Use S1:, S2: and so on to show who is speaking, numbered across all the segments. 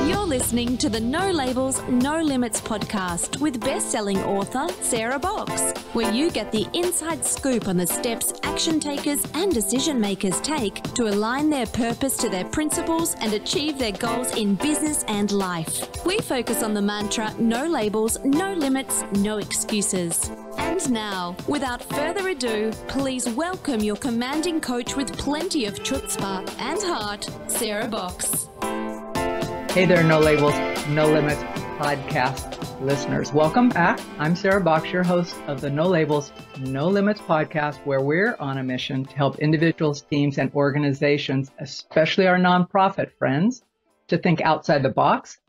S1: You're listening to the No Labels, No Limits podcast with best-selling author Sarah Box, where you get the inside scoop on the steps action takers and decision makers take to align their purpose to their principles and achieve their goals in business and life. We focus on the mantra, no labels, no limits, no excuses. And now, without further ado, please welcome your commanding coach with plenty of chutzpah and heart, Sarah Box.
S2: Hey there, No Labels, No Limits podcast listeners. Welcome back. I'm Sarah Box, your host of the No Labels, No Limits podcast, where we're on a mission to help individuals, teams, and organizations, especially our nonprofit friends, to think outside the box,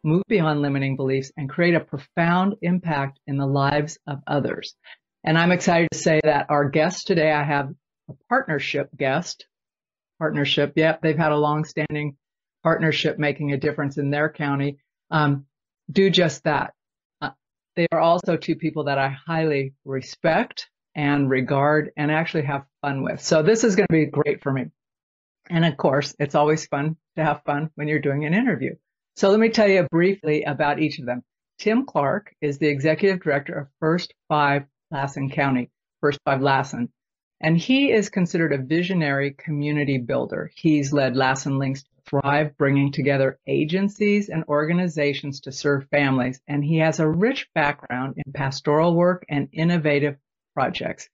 S2: move beyond limiting beliefs, and create a profound impact in the lives of others. And I'm excited to say that our guest today, I have a partnership guest. Yep, they've had a long-standing partnership making a difference in their county, do just that. They are also two people that I highly respect and regard and actually have fun with. So this is going to be great for me. And of course, it's always fun to have fun when you're doing an interview. So let me tell you briefly about each of them. Tim Clark is the executive director of First 5 Lassen County, First 5 Lassen. And he is considered a visionary community builder. He's led Lassen Links to thrive, bringing together agencies and organizations to serve families. And he has a rich background in pastoral work and innovative projects.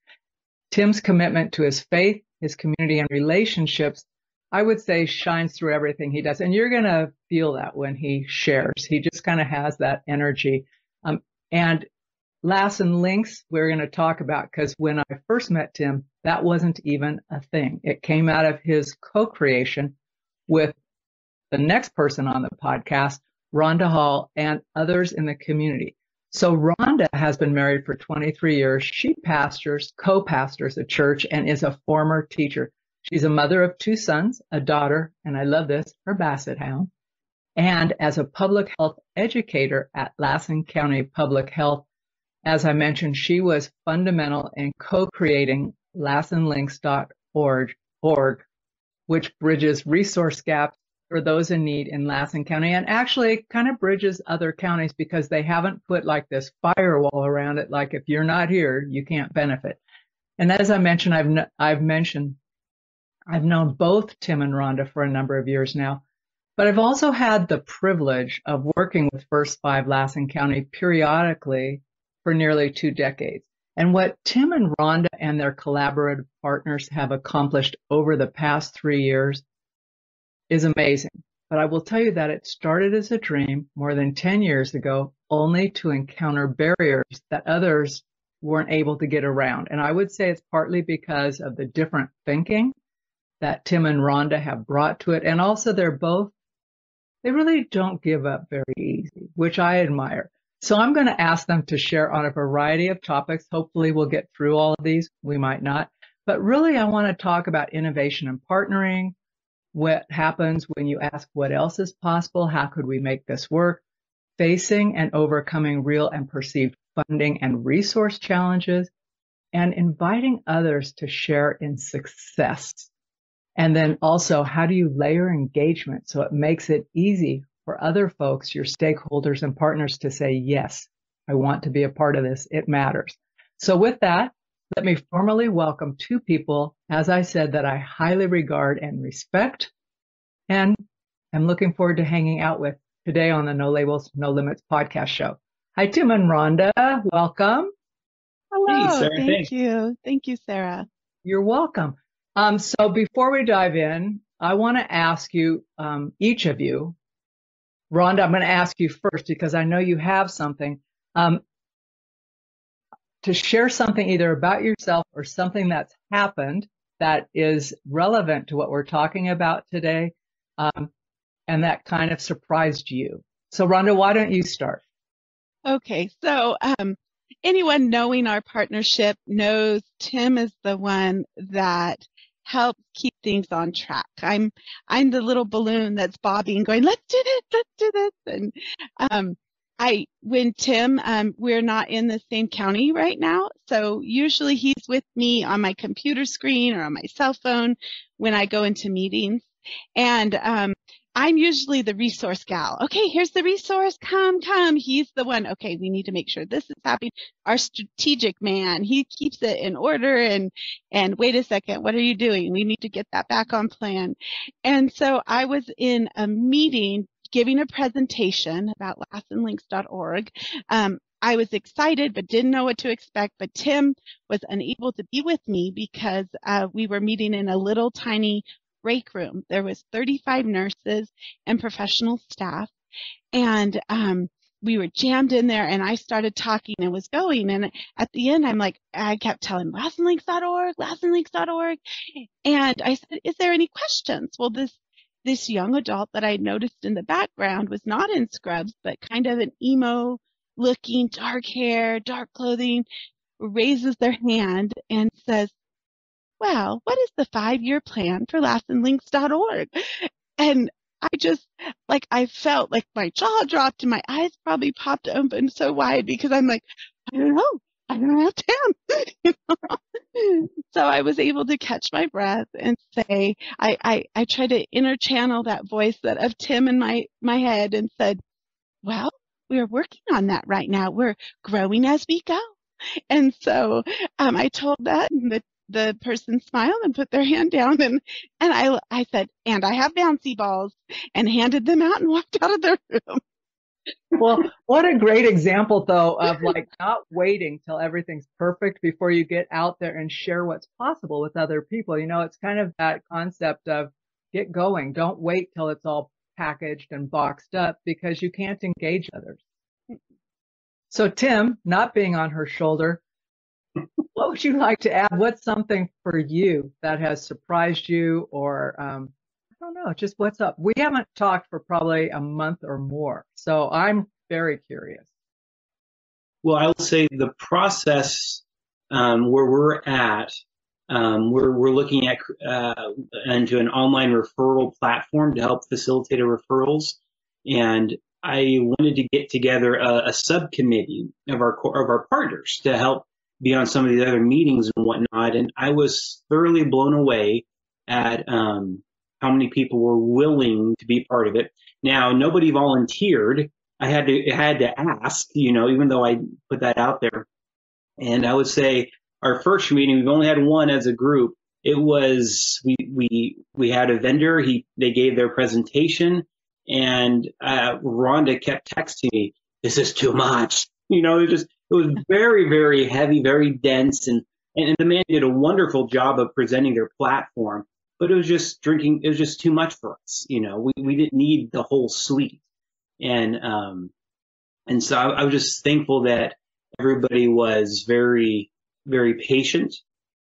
S2: Tim's commitment to his faith, his community, and relationships, I would say, shines through everything he does. And you're going to feel that when he shares. He just kind of has that energy. And Lassen Links, we're going to talk about, because when I first met Tim, that wasn't even a thing. It came out of his co-creation with the next person on the podcast, Ronda Hall, and others in the community. So Ronda has been married for 23 years. She co-pastors a church, and is a former teacher. She's a mother of 2 sons, a daughter, and I love this, her basset hound. And as a public health educator at Lassen County Public Health, as I mentioned, she was fundamental in co-creating lassenlinks.org, which bridges resource gaps for those in need in Lassen County, and actually kind of bridges other counties because they haven't put like this firewall around it, like if you're not here, you can't benefit. And as I mentioned, I've known both Tim and Ronda for a number of years now, but I've also had the privilege of working with First 5 Lassen County periodically for nearly 2 decades. And what Tim and Ronda and their collaborative partners have accomplished over the past 3 years is amazing. But I will tell you that it started as a dream more than 10 years ago, only to encounter barriers that others weren't able to get around. And I would say it's partly because of the different thinking that Tim and Ronda have brought to it. And also they really don't give up very easy, which I admire. So I'm going to ask them to share on a variety of topics. Hopefully we'll get through all of these. We might not. But really, I want to talk about innovation and partnering, what happens when you ask what else is possible, how could we make this work, facing and overcoming real and perceived funding and resource challenges, and inviting others to share in success. And then also, how do you layer engagement so it makes it easy for other folks, your stakeholders and partners, to say, yes, I want to be a part of this. It matters. So with that, let me formally welcome 2 people, as I said, that I highly regard and respect, and I'm looking forward to hanging out with today on the No Labels, No Limits podcast show. Hi, Tim and Ronda. Welcome.
S3: Hello.
S4: Hey, Sarah,
S3: thank you. Thank you, Sarah.
S2: You're welcome. So before we dive in, I want to ask you, each of you, Ronda, I'm going to ask you first because I know you have something, to share something either about yourself or something that's happened that is relevant to what we're talking about today, and that kind of surprised you. So Ronda, why don't you start?
S3: Okay, so anyone knowing our partnership knows Tim is the one that helps keep things on track. I'm the little balloon that's bobbing, going, let's do this. And when Tim, we're not in the same county right now, so usually he's with me on my computer screen or on my cell phone when I go into meetings. And I'm usually the resource gal. Okay, here's the resource. Come. He's the one. Okay, we need to make sure this is happening. Our strategic man, he keeps it in order. And wait a second, what are you doing? We need to get that back on plan. And so I was in a meeting giving a presentation about lassenlinks.org. I was excited, but didn't know what to expect. But Tim was unable to be with me because we were meeting in a little tiny break room. There was 35 nurses and professional staff, and we were jammed in there, and I started talking and was going, and at the end I kept telling lassenlinks.org, lassenlinks.org, and I said, is there any questions? Well, this young adult that I noticed in the background was not in scrubs, but kind of an emo looking, dark hair, dark clothing, raises their hand and says, well, what is the 5-year plan for lassenlinks.org? And I just, I felt like my jaw dropped and my eyes probably popped open so wide because I'm like, I don't know, Tim. So I was able to catch my breath and say, I tried to interchannel that voice of Tim in my head and said, well, we're working on that right now. We're growing as we go. And so I told that, and the person smiled and put their hand down, and I said, and I have bouncy balls, and handed them out and walked out of the room.
S2: Well, what a great example, though, of not waiting till everything's perfect before you get out there and share what's possible with other people. It's kind of that concept of get going. Don't wait till it's all packaged and boxed up because you can't engage others. So Tim, not being on her shoulder, what would you like to add? What's something for you that has surprised you, or I don't know, just what's up? We haven't talked for probably a month or more, so I'm very curious.
S4: Well, I will say the process where we're at, we're looking at into an online referral platform to help facilitate referrals, and I wanted to get together a subcommittee of our partners to help be on some of the other meetings and whatnot. And I was thoroughly blown away at how many people were willing to be part of it. Now, nobody volunteered. I had to ask, even though I put that out there. And I would say our first meeting, we've only had one as a group. It was we had a vendor. They gave their presentation, and Rhonda kept texting me, "This is too much." It was very, very heavy, very dense, and the man did a wonderful job of presenting their platform, but it was just too much for us. We didn't need the whole suite. And so I was just thankful that everybody was very, very patient.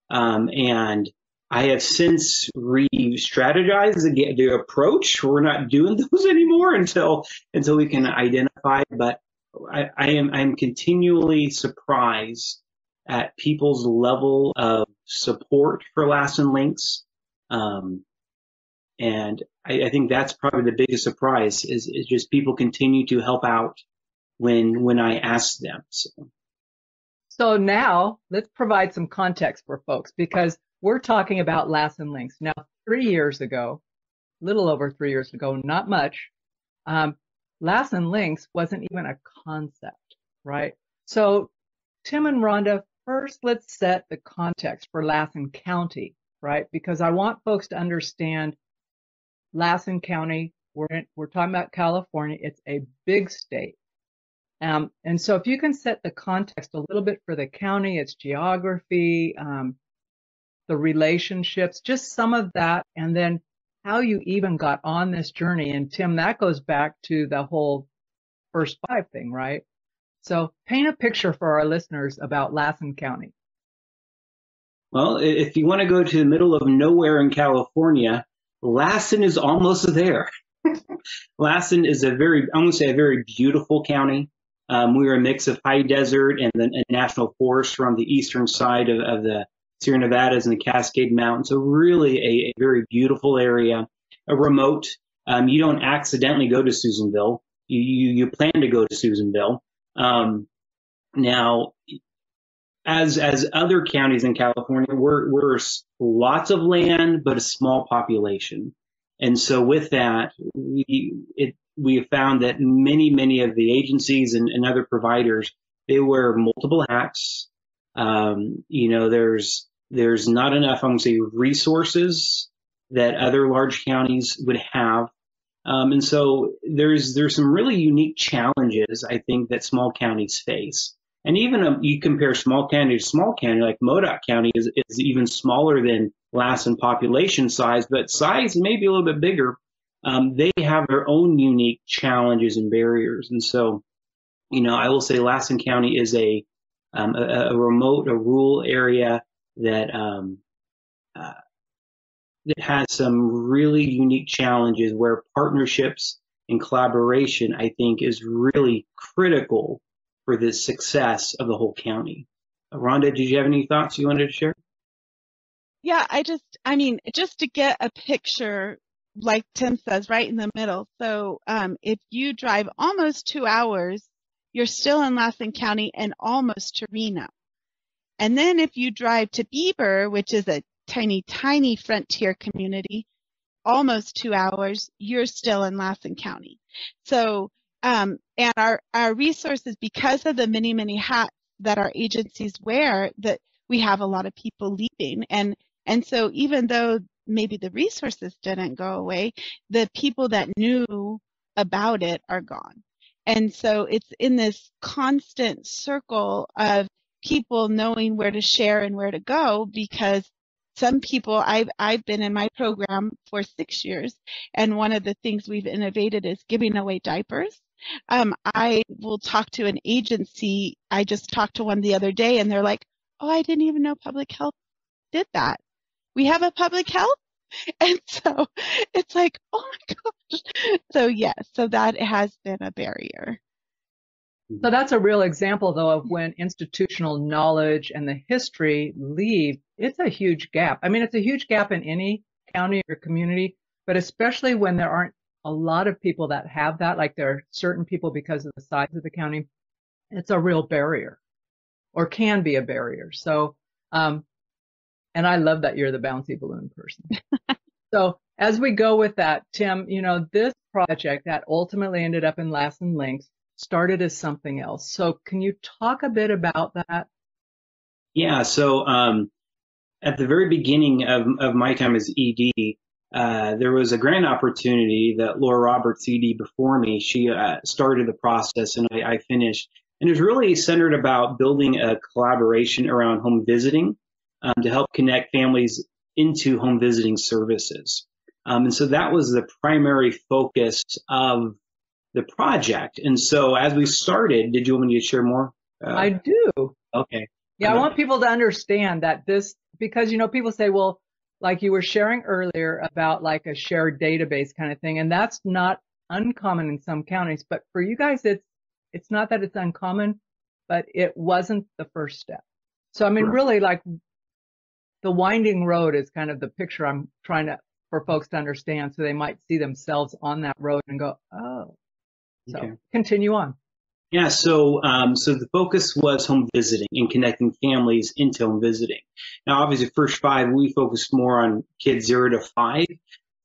S4: And I have since re-strategized the approach. We're not doing those anymore until we can identify, but I'm continually surprised at people's level of support for Lassen Links. And I think that's probably the biggest surprise is just people continue to help out when I ask them.
S2: So now let's provide some context for folks, because we're talking about Lassen Links. Now, 3 years ago, a little over 3 years ago, not much, Lassen Links wasn't even a concept, right? So Tim and Ronda, first let's set the context for Lassen County, right? Because I want folks to understand Lassen County, we're talking about California, it's a big state. And so if you can set the context a little bit for the county, its geography, the relationships, just some of that, and then how you even got on this journey. And Tim, that goes back to the whole first 5 thing, right? So paint a picture for our listeners about Lassen County.
S4: Well, if you want to go to the middle of nowhere in California, Lassen is almost there. Lassen is I'm going to say a very beautiful county. We're a mix of high desert and national forest around the eastern side of the Sierra Nevadas and the Cascade Mountains. So really a very beautiful area, a remote. You don't accidentally go to Susanville. You plan to go to Susanville. Now, as other counties in California, we're lots of land, but a small population. And so with that, we have found that many of the agencies and other providers, they wear multiple hats. There's not enough, I'm going to say, resources that other large counties would have. And so there's some really unique challenges, I think, that small counties face. And even you compare small county to small county, like Modoc County is even smaller than Lassen population size, but size may be a little bit bigger. They have their own unique challenges and barriers. And so, I will say Lassen County is a remote, a rural area that has some really unique challenges where partnerships and collaboration, I think, is really critical for the success of the whole county. Rhonda, did you have any thoughts you wanted to share?
S3: Yeah, just to get a picture, like Tim says, right in the middle. So if you drive almost 2 hours, you're still in Lassen County and almost to Reno. And then if you drive to Beaver, which is a tiny frontier community, almost 2 hours, you're still in Lassen County. So, and our resources, because of the many hats that our agencies wear, that we have a lot of people leaving. And so even though maybe the resources didn't go away, the people that knew about it are gone. And so it's in this constant circle of people knowing where to share and where to go, because some people, I've been in my program for 6 years, and one of the things we've innovated is giving away diapers. I will talk to an agency. I just talked to one the other day, and they're like, "Oh, I didn't even know Public Health did that. We have a Public Health?" And so it's like, oh my gosh. So yes, so that has been a barrier.
S2: So that's a real example, though, of when institutional knowledge and the history leave. It's a huge gap. I mean, it's a huge gap in any county or community, but especially when there aren't a lot of people that have that, like there are certain people because of the size of the county, it's a real barrier, or can be a barrier. So, and I love that you're the bouncy balloon person. So as we go with that, Tim, this project that ultimately ended up in Lassen Links started as something else. So can you talk a bit about that?
S4: Yeah. So at the very beginning of my time as ED, there was a grant opportunity that Laura Roberts, ED before me, she started the process, and I finished. And it was really centered about building a collaboration around home visiting to help connect families into home visiting services. And so that was the primary focus of the project. And so as we started, did you want me to share more?
S2: I do.
S4: Okay.
S2: Yeah, I want people to understand that this, because, people say, well, like you were sharing earlier about like a shared database kind of thing, and that's not uncommon in some counties, but for you guys, it's not that it's uncommon, but it wasn't the first step. So, I mean, really, like the winding road is kind of the picture I'm trying for folks to understand, so they might see themselves on that road and go, oh. So okay. Continue on.
S4: Yeah, so the focus was home visiting and connecting families into home visiting. Now, obviously, first 5, we focused more on kids 0 to 5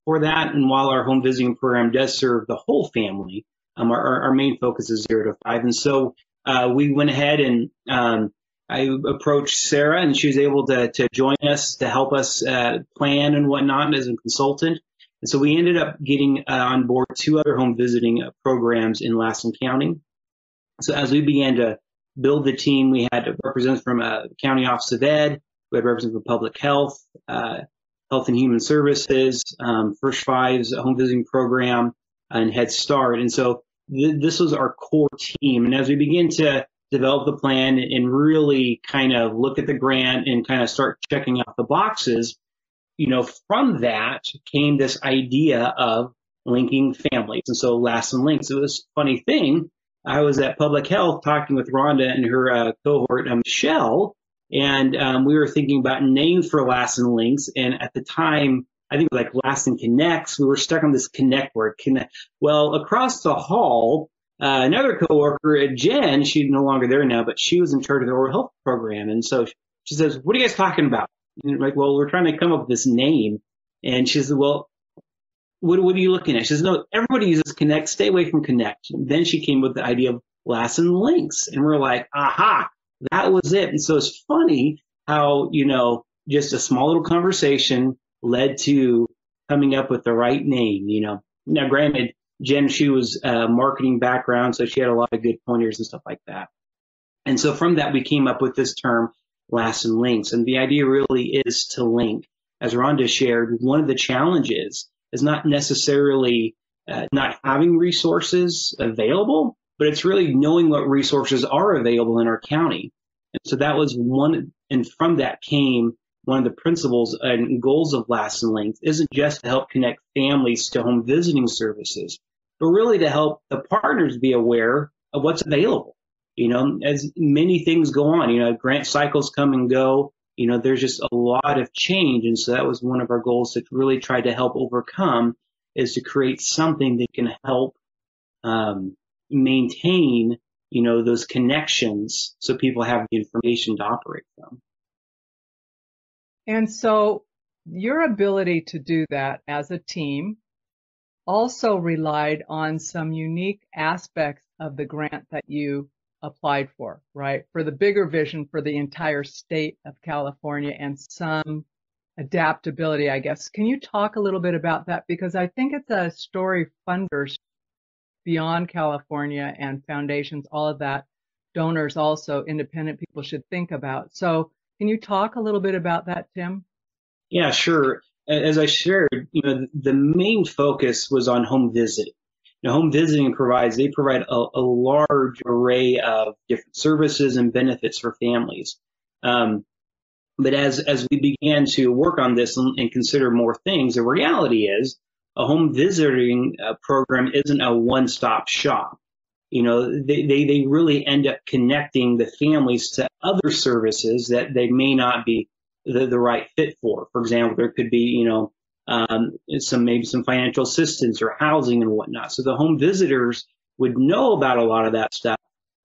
S4: for that. And while our home visiting program does serve the whole family, our main focus is 0 to 5. And so we went ahead and I approached Sarah, and she was able to join us to help us plan and whatnot as a consultant. And so we ended up getting on board 2 other home visiting programs in Lassen County. So as we began to build the team, we had representatives from County Office of Ed, we had representatives from Public Health, Health and Human Services, First Five's home visiting program, and Head Start. And so this was our core team. And as we began to develop the plan and really kind of look at the grant and kind of start checking off the boxes, from that came this idea of linking families. And so Lassen Links, it was a funny thing. I was at Public Health talking with Rhonda and her cohort, Michelle, and we were thinking about names for Lassen Links. And at the time, I think it was like Lassen Connects. We were stuck on this connect word. Connect. Well, across the hall, another coworker, Jen, she's no longer there now, but she was in charge of the oral health program. And so she says, "What are you guys talking about?" And I'm like, "Well, we're trying to come up with this name." And she said, "Well, what are you looking at? She says, no, everybody uses Connect. Stay away from Connect. And then she came with the idea of Lassen Links. And we're like, aha, that was it. And so it's funny how, just a small little conversation led to coming up with the right name, Now, granted, Jen, she was a marketing background, so she had a lot of good pointers and stuff like that. And so from that, we came up with this term, Lassen Links. And the idea really is to link. As Rhonda shared, one of the challenges is not necessarily not having resources available, but it's really knowing what resources are available in our county. And so that was one, and from that came one of the principles and goals of Lassen Links isn't just to help connect families to home visiting services, but really to help the partners be aware of what's available. As many things go on, grant cycles come and go, there's just a lot of change. And so that was one of our goals to really try to help overcome is to create something that can help maintain, those connections so people have the information to operate from.
S2: And so your ability to do that as a team also relied on some unique aspects of the grant that you applied for, right? For the bigger vision for the entire state of California and some adaptability, I guess. Can you talk a little bit about that? Because I think it's a story funders beyond California and foundations, all of that, donors also, independent people should think about. So can you talk a little bit about that, Tim?
S4: Yeah, sure. As I shared, the main focus was on home visiting. Home visiting provide a large array of different services and benefits for families. But as we began to work on this and consider more things, the reality is a home visiting program isn't a one-stop shop. They really end up connecting the families to other services that they may not be the right fit for. For example, there could be, some financial assistance or housing and whatnot. So the home visitors would know about a lot of that stuff,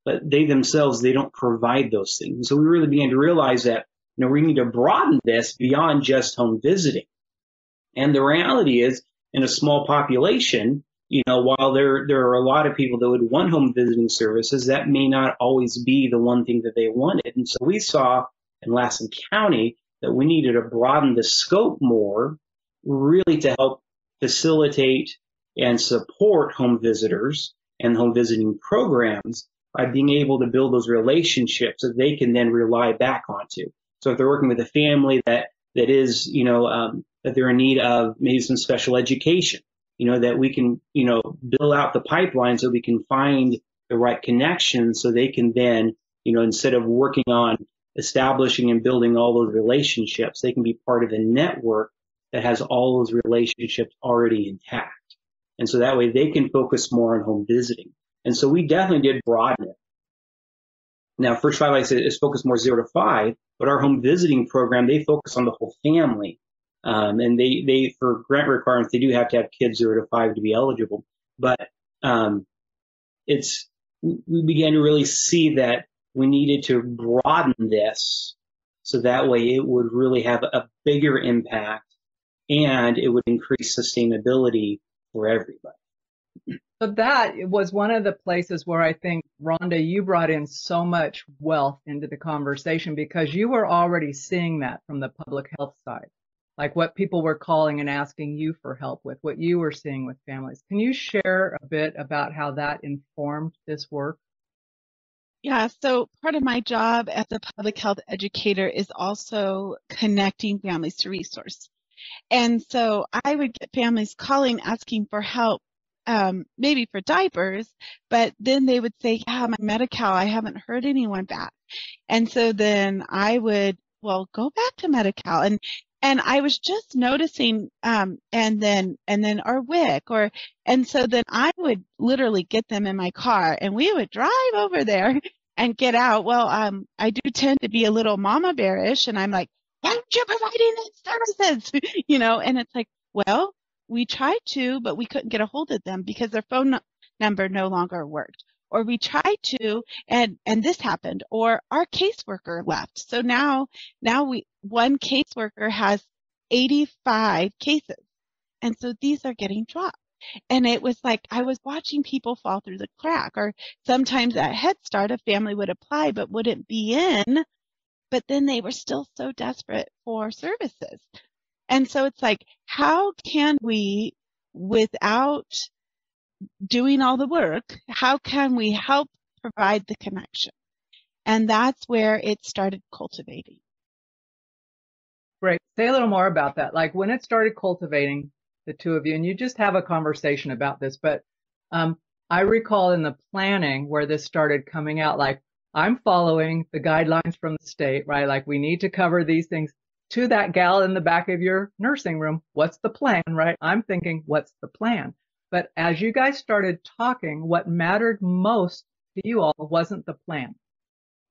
S4: but they themselves, they don't provide those things. And so we really began to realize that, we need to broaden this beyond just home visiting. And the reality is, in a small population, while there are a lot of people that would want home visiting services, that may not always be the one thing that they wanted. And so we saw in Lassen County that we needed to broaden the scope more, really to help facilitate and support home visitors and home visiting programs by being able to build those relationships that they can then rely back onto. So if they're working with a family that is, that they're in need of maybe some special education, that we can, build out the pipeline so we can find the right connections so they can then, instead of working on establishing and building all those relationships, they can be part of a network that has all those relationships already intact. And so that way they can focus more on home visiting. And so we definitely did broaden it. Now, First 5, like I said, is focused more 0 to 5, but our home visiting program, they focus on the whole family. And they, for grant requirements, they do have to have kids 0 to 5 to be eligible. But we began to really see that we needed to broaden this so that way it would really have a bigger impact and it would increase sustainability for everybody.
S2: So that was one of the places where I think, Rhonda, you brought in so much wealth into the conversation because you were already seeing that from the public health side, like what people were calling and asking you for help with, what you were seeing with families. Can you share a bit about how that informed this work?
S3: Yeah, so part of my job as a public health educator is also connecting families to resource. And so I would get families calling asking for help, maybe for diapers, but then they would say, yeah, my Medi-Cal, I haven't heard anyone back. And so then I would, well, go back to Medi-Cal. And I was just noticing, and then our WIC, and so then I would literally get them in my car and we would drive over there and get out. Well, I do tend to be a little mama bearish and I'm like, why aren't you providing these services? And it's like, well, we tried to, but we couldn't get a hold of them because their phone number no longer worked. Or we tried to, and this happened, or our caseworker left. So now one caseworker has 85 cases. And so these are getting dropped. And it was like I was watching people fall through the crack, or sometimes at Head Start, a family would apply but wouldn't be in, but then they were still so desperate for services. And so it's like, how can we, without doing all the work, how can we help provide the connection? And that's where it started cultivating.
S2: Great. Say a little more about that. Like when it started cultivating, the two of you, and you just have a conversation about this, but I recall in the planning where this started coming out, like I'm following the guidelines from the state, right? Like we need to cover these things. To that gal in the back of your nursing room, what's the plan, right? I'm thinking, what's the plan? But as you guys started talking, what mattered most to you all wasn't the plan.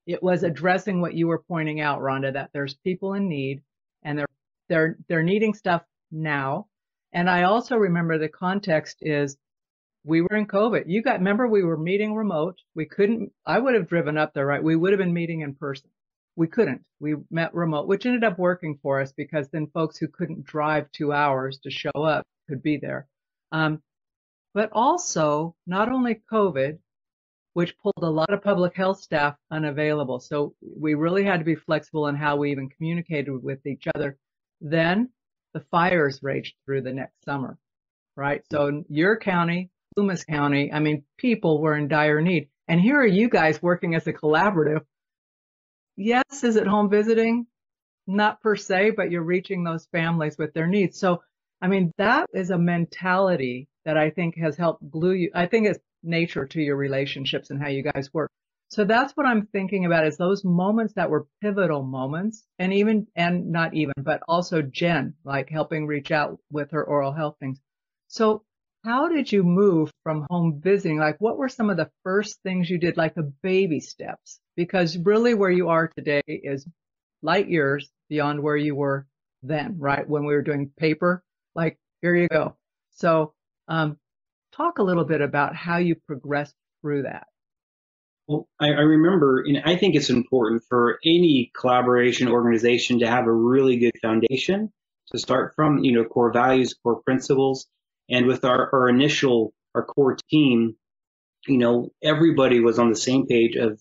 S2: It was addressing what you were pointing out, Rhonda, that there's people in need and they're needing stuff now. And I also remember the context is we were in COVID. Remember we were meeting remote. I would have driven up there, right? We would have been meeting in person. We couldn't. We met remote, which ended up working for us because then folks who couldn't drive 2 hours to show up could be there. But also not only COVID, which pulled a lot of public health staff unavailable. So we really had to be flexible in how we even communicated with each other. Then the fires raged through the next summer, right? So in your county, Plumas County, I mean, people were in dire need. And here are you guys working as a collaborative. Yes, is it home visiting? Not per se, but you're reaching those families with their needs. So, I mean, that is a mentality that I think has helped glue you. I think it's nature to your relationships and how you guys work. So that's what I'm thinking about is those moments that were pivotal moments but also Jen, like helping reach out with her oral health things. So how did you move from home visiting? Like what were some of the first things you did, like the baby steps? Because really where you are today is light years beyond where you were then, right? When we were doing paper, like here you go. So talk a little bit about how you progressed through that.
S4: Well, I remember, and I think it's important for any collaboration organization to have a really good foundation to start from, core values, core principles. And with our core team, everybody was on the same page of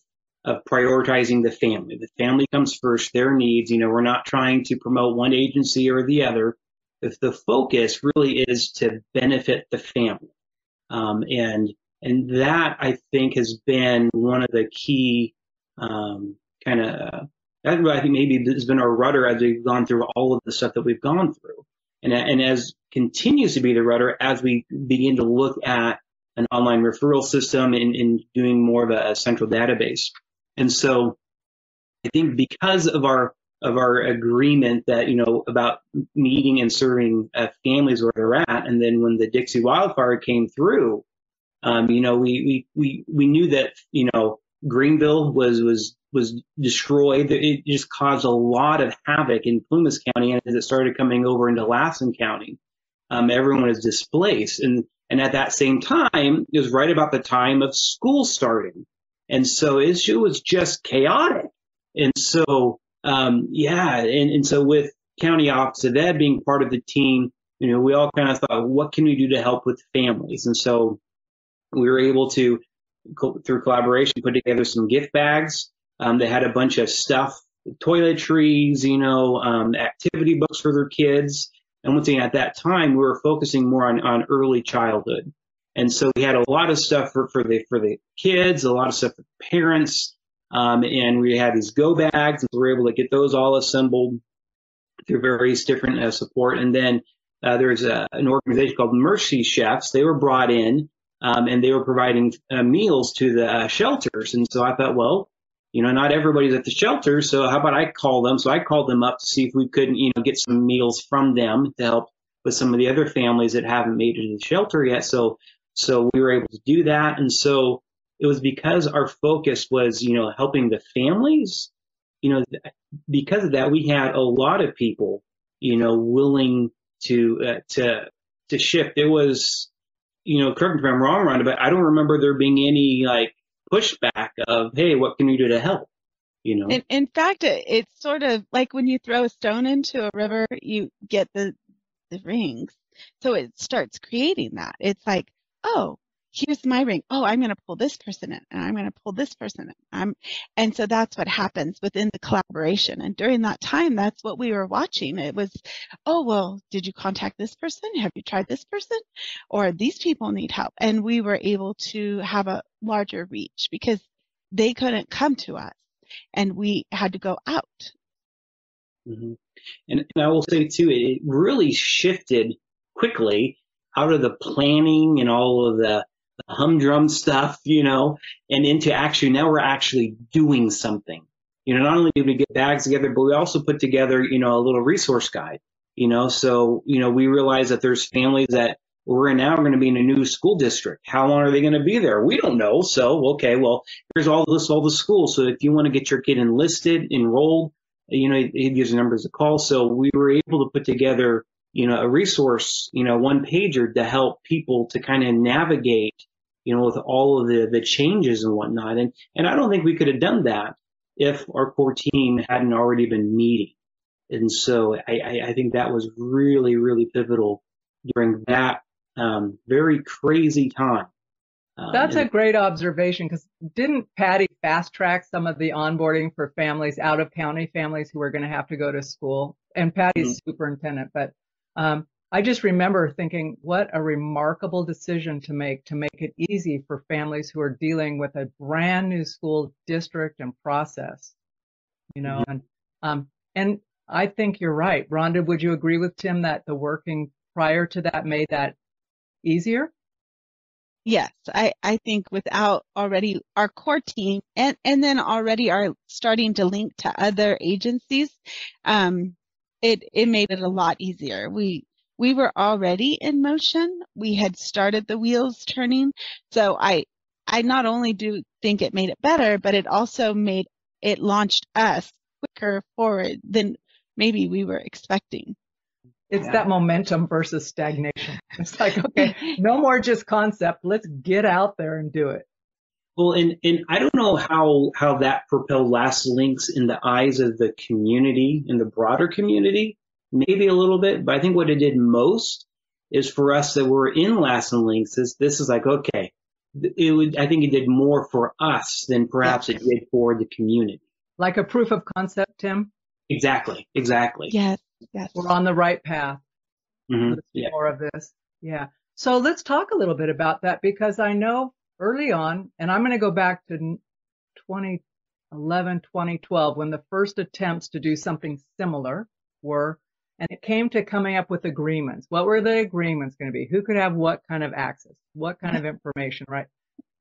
S4: prioritizing the family. The family comes first, their needs. We're not trying to promote one agency or the other. If the focus really is to benefit the family. And that I think has been one of the key that I think maybe has been our rudder as we've gone through all of the stuff that we've gone through. And as continues to be the rudder as we begin to look at an online referral system and doing more of a central database. And so I think because of our agreement that, about meeting and serving families where they're at. And then when the Dixie wildfire came through, we knew that, Greenville was destroyed. It just caused a lot of havoc in Plumas County. And as it started coming over into Lassen County, everyone was displaced. And at that same time, it was right about the time of school starting. And so it was just chaotic. And so, and so with County Office of Ed being part of the team, we all kind of thought, what can we do to help with families? And so we were able to, through collaboration, put together some gift bags that had a bunch of stuff, toiletries, activity books for their kids. And once again, at that time, we were focusing more on early childhood. And so we had a lot of stuff for the kids, a lot of stuff for parents. And we had these go bags, and so we were able to get those all assembled through various different support. And then there's an organization called Mercy Chefs. They were brought in, and they were providing meals to the shelters. And so I thought, well, not everybody's at the shelter, so how about I call them? So I called them up to see if we couldn't, get some meals from them to help with some of the other families that haven't made it to the shelter yet. So we were able to do that. And so it was because our focus was, helping the families, because of that, we had a lot of people, willing to shift. It was, correct me if I'm wrong, Ronda, but I don't remember there being any pushback of, hey, what can we do to help?
S3: In fact, it's sort of like when you throw a stone into a river, you get the rings. So it starts creating that. It's like, oh, here's my ring. Oh, I'm going to pull this person in, and I'm going to pull this person in. And so that's what happens within the collaboration. And during that time, that's what we were watching. It was, oh, well, did you contact this person? Have you tried this person? Or these people need help. And we were able to have a larger reach because they couldn't come to us, and we had to go out.
S4: Mm-hmm. And I will say, too, it really shifted quickly out of the planning and all of the humdrum stuff, and into actually, now we're actually doing something. Not only did we get bags together, but we also put together, a little resource guide, so, we realize that there's families that we're now going to be in a new school district. How long are they going to be there? We don't know. So, okay, well, here's all the schools. So if you want to get your kid enlisted, enrolled, it gives numbers to call. So we were able to put together, a resource, one pager to help people to kind of navigate, with all of the changes and whatnot. And I don't think we could have done that if our core team hadn't already been meeting. And so I think that was really, really pivotal during that very crazy time.
S2: That's a great observation, because didn't Patty fast track some of the onboarding for families, out of county families who were going to have to go to school? And Patty's superintendent, but I just remember thinking, what a remarkable decision to make it easy for families who are dealing with a brand new school district and process, and I think you're right. Rhonda, would you agree with Tim that the working prior to that made that easier?
S3: Yes, I think without already our core team and then already are starting to link to other agencies, it made it a lot easier. We were already in motion. We had started the wheels turning. So I not only do think it made it better, but it also launched us quicker forward than maybe we were expecting.
S2: It's that momentum versus stagnation. It's like, okay, no more just concept. Let's get out there and do it.
S4: Well, and I don't know how that propelled Lassen Links in the eyes of the community, in the broader community, maybe a little bit, but I think what it did most is for us that were in Lassen Links, this is like, okay, I think it did more for us than perhaps it did for the community.
S2: Like a proof of concept, Tim?
S4: Exactly.
S3: Yes.
S2: We're on the right path. Let's do more of this. Yeah. So let's talk a little bit about that, because I know early on, and I'm going to go back to 2011, 2012, when the first attempts to do something similar were, and it came to coming up with agreements. What were the agreements going to be? Who could have what kind of access? What kind of information, right?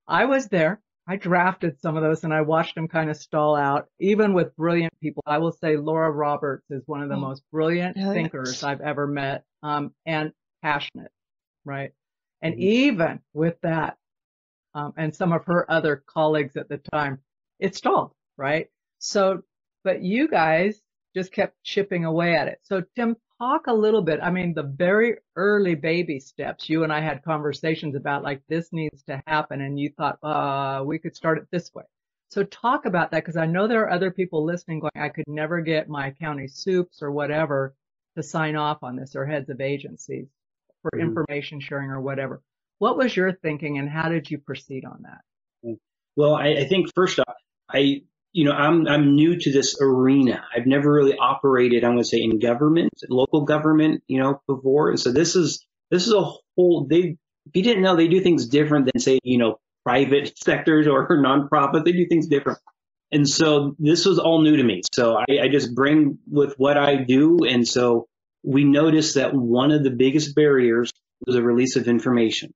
S2: I was there. I drafted some of those, and I watched them kind of stall out, even with brilliant people. I will say Laura Roberts is one of the most brilliant thinkers I've ever met, and passionate, right? And even with that, and some of her other colleagues at the time, it stalled, right? So, but you guys just kept chipping away at it. So Tim, talk a little bit. I mean, the very early baby steps, you and I had conversations about, like, this needs to happen. And you thought, we could start it this way. So talk about that, because I know there are other people listening going, I could never get my county soups or whatever to sign off on this, or heads of agencies for information sharing or whatever. What was your thinking, and how did you proceed on that?
S4: Well, I think first off, I'm new to this arena. I've never really operated, I'm going to say, in government, local government, before. And so this is a whole, if you didn't know, they do things different than, say, private sectors or nonprofit. They do things different. And so this was all new to me. So I just bring with what I do. And so we noticed that one of the biggest barriers was the release of information.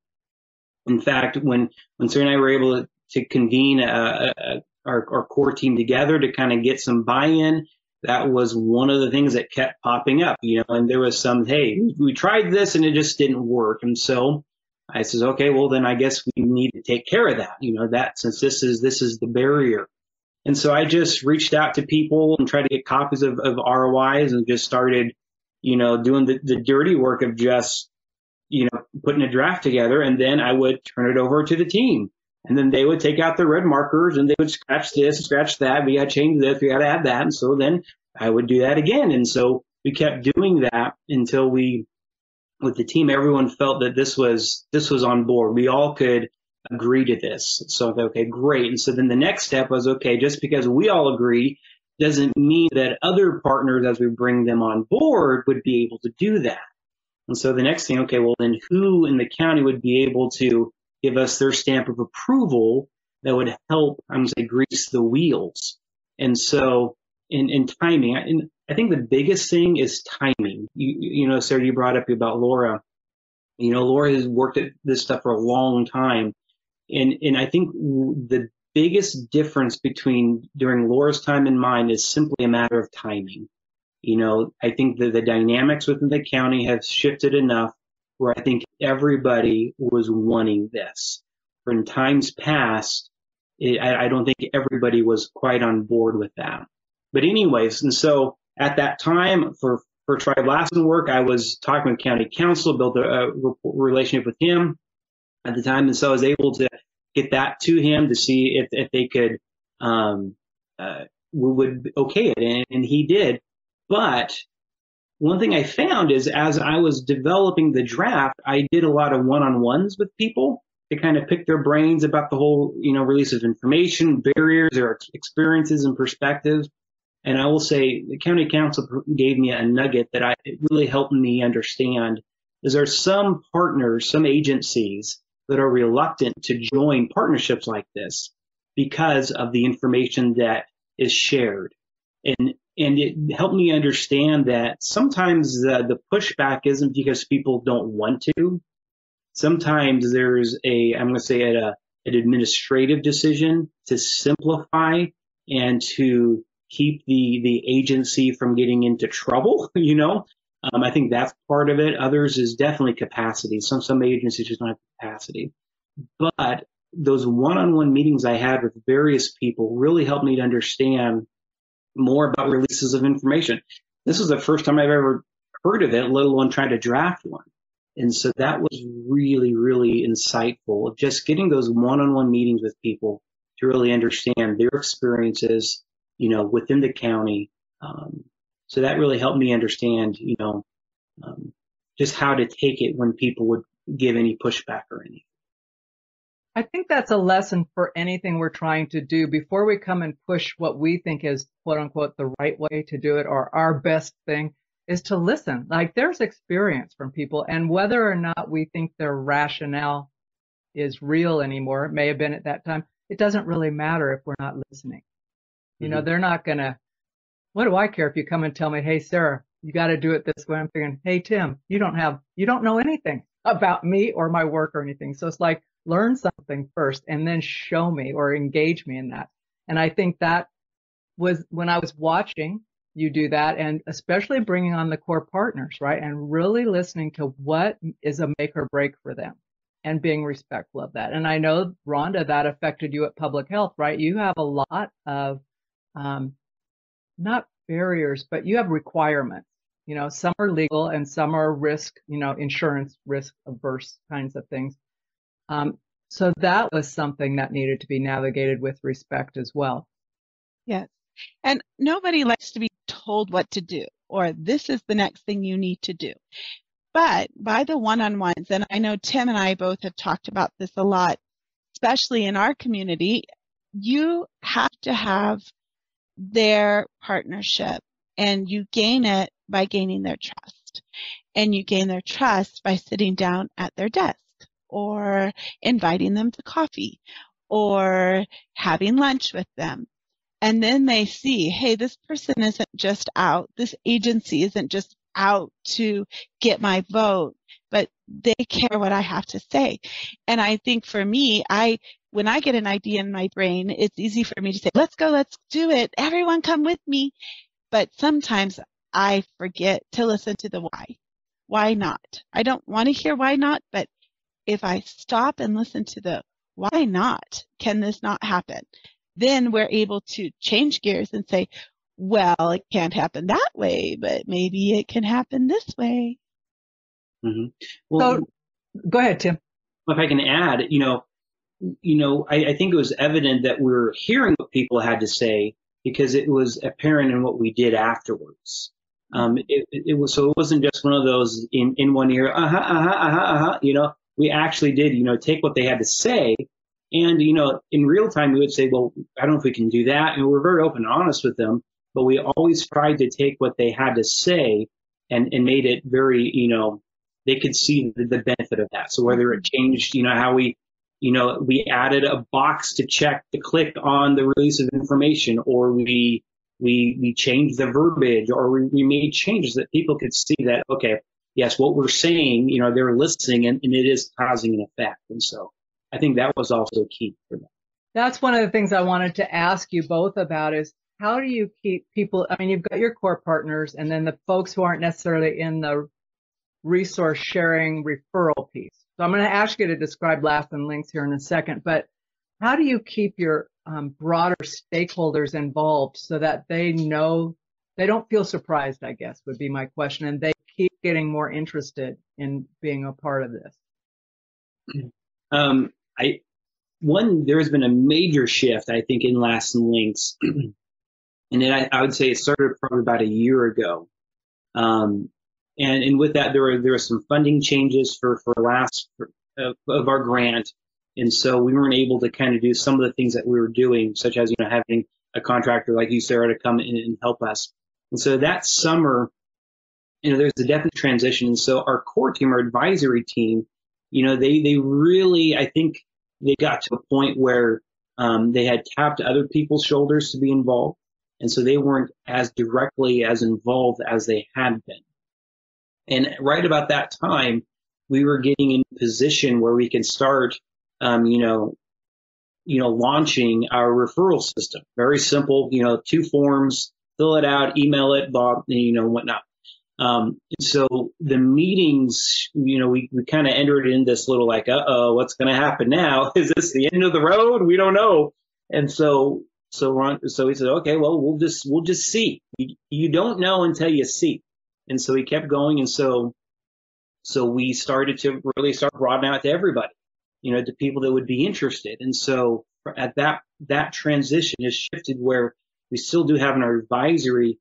S4: In fact, when Sarah and I were able to convene our core team together to kind of get some buy-in, that was one of the things that kept popping up, and there was some, hey, we tried this and it just didn't work. And so I says, okay, well, then I guess we need to take care of that, that since this is the barrier. And so I just reached out to people and tried to get copies of ROIs and just started, doing the dirty work of just, putting a draft together, and then I would turn it over to the team. And then they would take out the red markers and they would scratch this, scratch that. We got to change this. We got to add that. And so then I would do that again. And so we kept doing that until we with the team, everyone felt that this was on board. We all could agree to this. So, okay, great. And so then the next step was, okay, just because we all agree doesn't mean that other partners, as we bring them on board, would be able to do that. And so the next thing, okay, well, then who in the county would be able to give us their stamp of approval that would help, I'm going to say, grease the wheels? And so in timing, and I think the biggest thing is timing. You know, Sarah, you brought up about Laura. You know, Laura has worked at this stuff for a long time. And I think the biggest difference between during Laura's time and mine is simply a matter of timing. You know, I think that the dynamics within the county have shifted enough where I think everybody was wanting this. In times past, I don't think everybody was quite on board with that. But anyways, and so at that time for Tribe Lassen work, I was talking with county council, built a relationship with him at the time. And so I was able to get that to him to see if they could, would okay it. And he did. But one thing I found is as I was developing the draft, I did a lot of one-on-ones with people to kind of pick their brains about the whole, you know, release of information, barriers, their experiences and perspectives. And I will say the county council gave me a nugget that it really helped me understand is there some partners, some agencies that are reluctant to join partnerships like this because of the information that is shared. And it helped me understand that sometimes the pushback isn't because people don't want to. Sometimes there's I'm going to say an administrative decision to simplify and to keep the agency from getting into trouble, you know. I think that's part of it. Others is definitely capacity. Some agencies just don't have capacity. But those one-on-one meetings I had with various people really helped me to understand more about releases of information. This was the first time I've ever heard of it, let alone tried to draft one. And so that was really, really insightful, just getting those one-on-one meetings with people to really understand their experiences, you know, within the county. So that really helped me understand, you know, just how to take it when people would give any pushback or anything.
S2: I think that's a lesson for anything we're trying to do before we come and push what we think is quote unquote the right way to do it or our best thing is to listen. Like there's experience from people, and whether or not we think their rationale is real anymore, it may have been at that time, it doesn't really matter if we're not listening. You know, they're not gonna, what do I care if you come and tell me, hey, Sarah, you got to do it this way. I'm thinking, hey, Tim, you don't know anything about me or my work or anything. So it's like, learn something first and then show me or engage me in that. And I think that was when I was watching you do that, and especially bringing on the core partners, right? And really listening to what is a make or break for them and being respectful of that. And I know, Rhonda, that affected you at Public Health, right? You have a lot of, not barriers, but you have requirements. You know, some are legal and some are risk, you know, insurance risk averse kinds of things. So that was something that needed to be navigated with respect as well.
S3: Yes. And nobody likes to be told what to do, or this is the next thing you need to do. But by the one-on-ones, and I know Tim and I both have talked about this a lot, especially in our community, you have to have their partnership, and you gain it by gaining their trust. And you gain their trust by sitting down at their desk or inviting them to coffee or having lunch with them. And then they see, hey, this person isn't just out, this agency isn't just out to get my vote, but they care what I have to say. And I think for me, when I get an idea in my brain, it's easy for me to say, let's go, let's do it. Everyone come with me. But sometimes I forget to listen to the why. Why not? I don't want to hear why not, but if I stop and listen to the why not, can this not happen? Then we're able to change gears and say, well, it can't happen that way, but maybe it can happen this way.
S4: Mm-hmm. Well,
S2: so, go ahead, Tim.
S4: If I can add, I think it was evident that we were hearing what people had to say because it was apparent in what we did afterwards. It was, so it wasn't just one of those in one ear, we actually did, take what they had to say. And, in real time, we would say, well, I don't know if we can do that. And we're very open and honest with them, but we always tried to take what they had to say and made it very, they could see the benefit of that. So whether it changed, how we added a box to click on the release of information, or we changed the verbiage, or we made changes that people could see that, okay, yes, what we're saying, they're listening and it is causing an effect. And so I think that was also key for them.
S2: That's one of the things I wanted to ask you both about is how do you keep people, I mean, you've got your core partners and then the folks who aren't necessarily in the resource sharing referral piece. So I'm going to ask you to describe Lassen Links here in a second, but how do you keep your broader stakeholders involved so that they know, they don't feel surprised, I guess, would be my question, and they keep getting more interested in being a part of this?
S4: There has been a major shift, I think, in Lassen Links. And then I would say it started probably about a year ago. And with that, there were some funding changes for of our grant. And so we weren't able to kind of do some of the things that we were doing, such as, having a contractor like you, Sarah, to come in and help us. And so that summer, there's a definite transition. And so our core team, our advisory team, they really, I think they got to a point where they had tapped other people's shoulders to be involved. And so they weren't as directly as involved as they had been. And right about that time, we were getting in a position where we can start, launching our referral system. Very simple, 2 forms, fill it out, email it, whatnot. So the meetings, we kind of entered in this little like, what's going to happen now? Is this the end of the road? We don't know. And so we said, okay, well, we'll just see. You don't know until you see. And so we kept going. And so we started to really start broadening out to everybody, to people that would be interested. And so at that transition has shifted where we still do have an advisory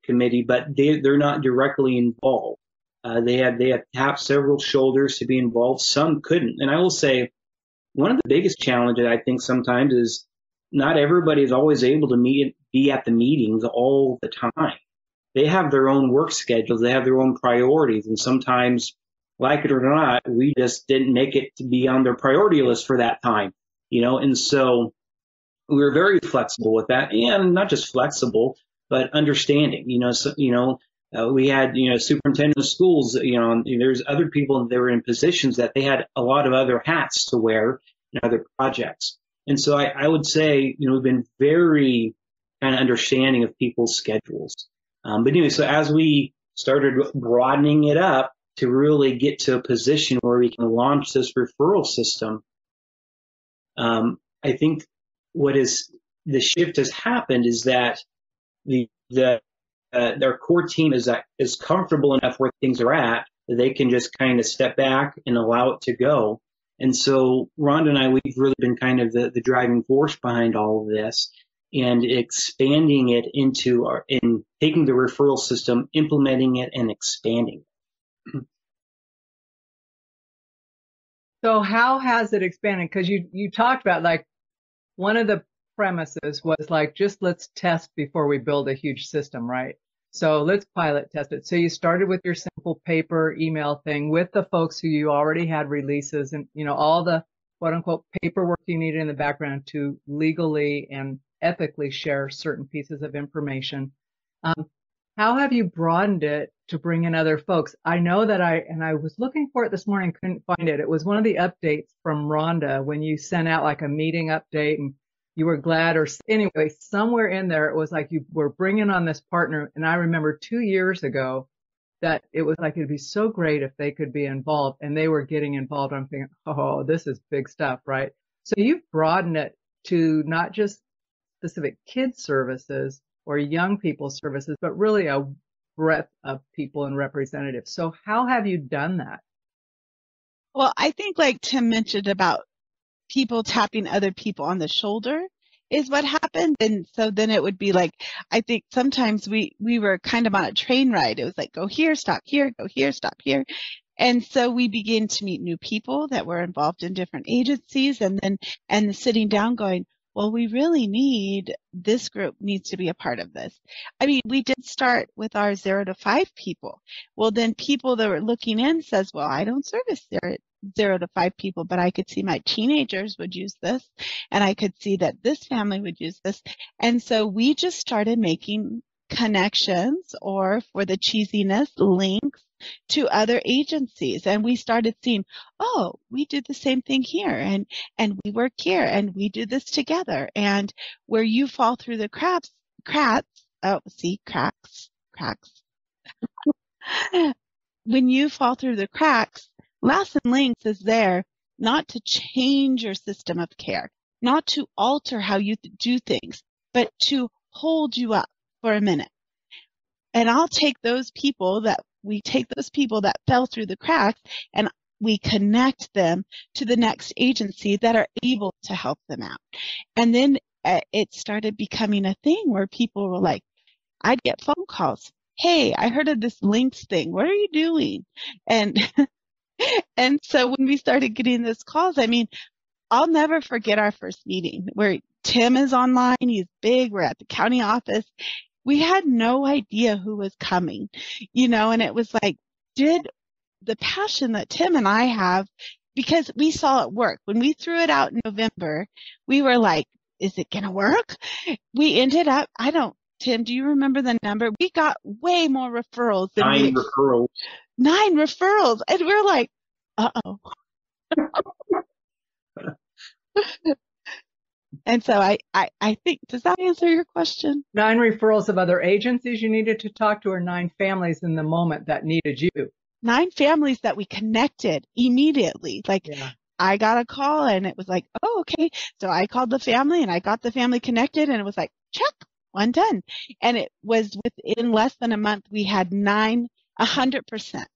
S4: committee, but they're not directly involved. They have tapped several shoulders to be involved. Some couldn't. And I will say one of the biggest challenges I think sometimes is not everybody is always able to be at the meetings all the time. They have their own work schedules. They have their own priorities. And sometimes, like it or not, we just didn't make it to be on their priority list for that time, and so we were very flexible with that, and not just flexible, but understanding, we had, superintendent of schools, there's other people that were in positions that they had a lot of other hats to wear in other projects. And so I would say, we've been very kind of understanding of people's schedules. But anyway, so as we started broadening it up to really get to a position where we can launch this referral system, I think the shift has happened is that their core team is comfortable enough where things are at that they can just kind of step back and allow it to go. And so Rhonda and I, we've really been kind of the driving force behind all of this and expanding it in taking the referral system, implementing it, and expanding it.
S2: So how has it expanded? Because you talked about like one of the premises was like, just let's test before we build a huge system, right? So let's pilot test it. So you started with your simple paper email thing with the folks who you already had releases and, all the quote unquote paperwork you needed in the background to legally and ethically share certain pieces of information. How have you broadened it to bring in other folks? I know that I was looking for it this morning, couldn't find it. It was one of the updates from Ronda when you sent out like a meeting update and you were glad, or anyway, somewhere in there, it was like you were bringing on this partner. And I remember 2 years ago that it was like, it'd be so great if they could be involved, and they were getting involved. I'm thinking, oh, this is big stuff, right? So you've broadened it to not just specific kids services or young people services, but really a breadth of people and representatives. So how have you done that?
S3: Well, I think like Tim mentioned about people tapping other people on the shoulder, is what happened. And so then it would be like, I think sometimes we were kind of on a train ride. It was like, go here, stop here, go here, stop here. And so we began to meet new people that were involved in different agencies, and sitting down going, well, we really need, this group needs to be a part of this. I mean, we did start with our 0 to 5 people. Well, then people that were looking in says, well, I don't service 0 to 5 people, but I could see my teenagers would use this, and I could see that this family would use this. And so we just started making connections, or for the cheesiness, links to other agencies. And we started seeing, oh, we do the same thing here, and we work here, and we do this together. And where you fall through the cracks. When you fall through the cracks, Lassen Links is there not to change your system of care, not to alter how you do things, but to hold you up for a minute. And I'll take those people that fell through the cracks, and we connect them to the next agency that are able to help them out. And then it started becoming a thing where people were like, I'd get phone calls. Hey, I heard of this links thing. What are you doing? And so when we started getting those calls, I mean, I'll never forget our first meeting where Tim is online. He's big. We're at the county office. We had no idea who was coming, and it was like, did the passion that Tim and I have, because we saw it work. When we threw it out in November, we were like, is it going to work? We ended up, Tim, do you remember the number? We got way more referrals than
S4: 9 referrals.
S3: 9 referrals. And we're like, uh-oh. And so I think, does that answer your question? 9
S2: referrals of other agencies you needed to talk to, or 9 families in the moment that needed you?
S3: 9 families that we connected immediately. Like, yeah. I got a call and it was like, oh, okay. So I called the family and I got the family connected, and it was like, check, 1 done. And it was within less than a month, we had 100%. 100%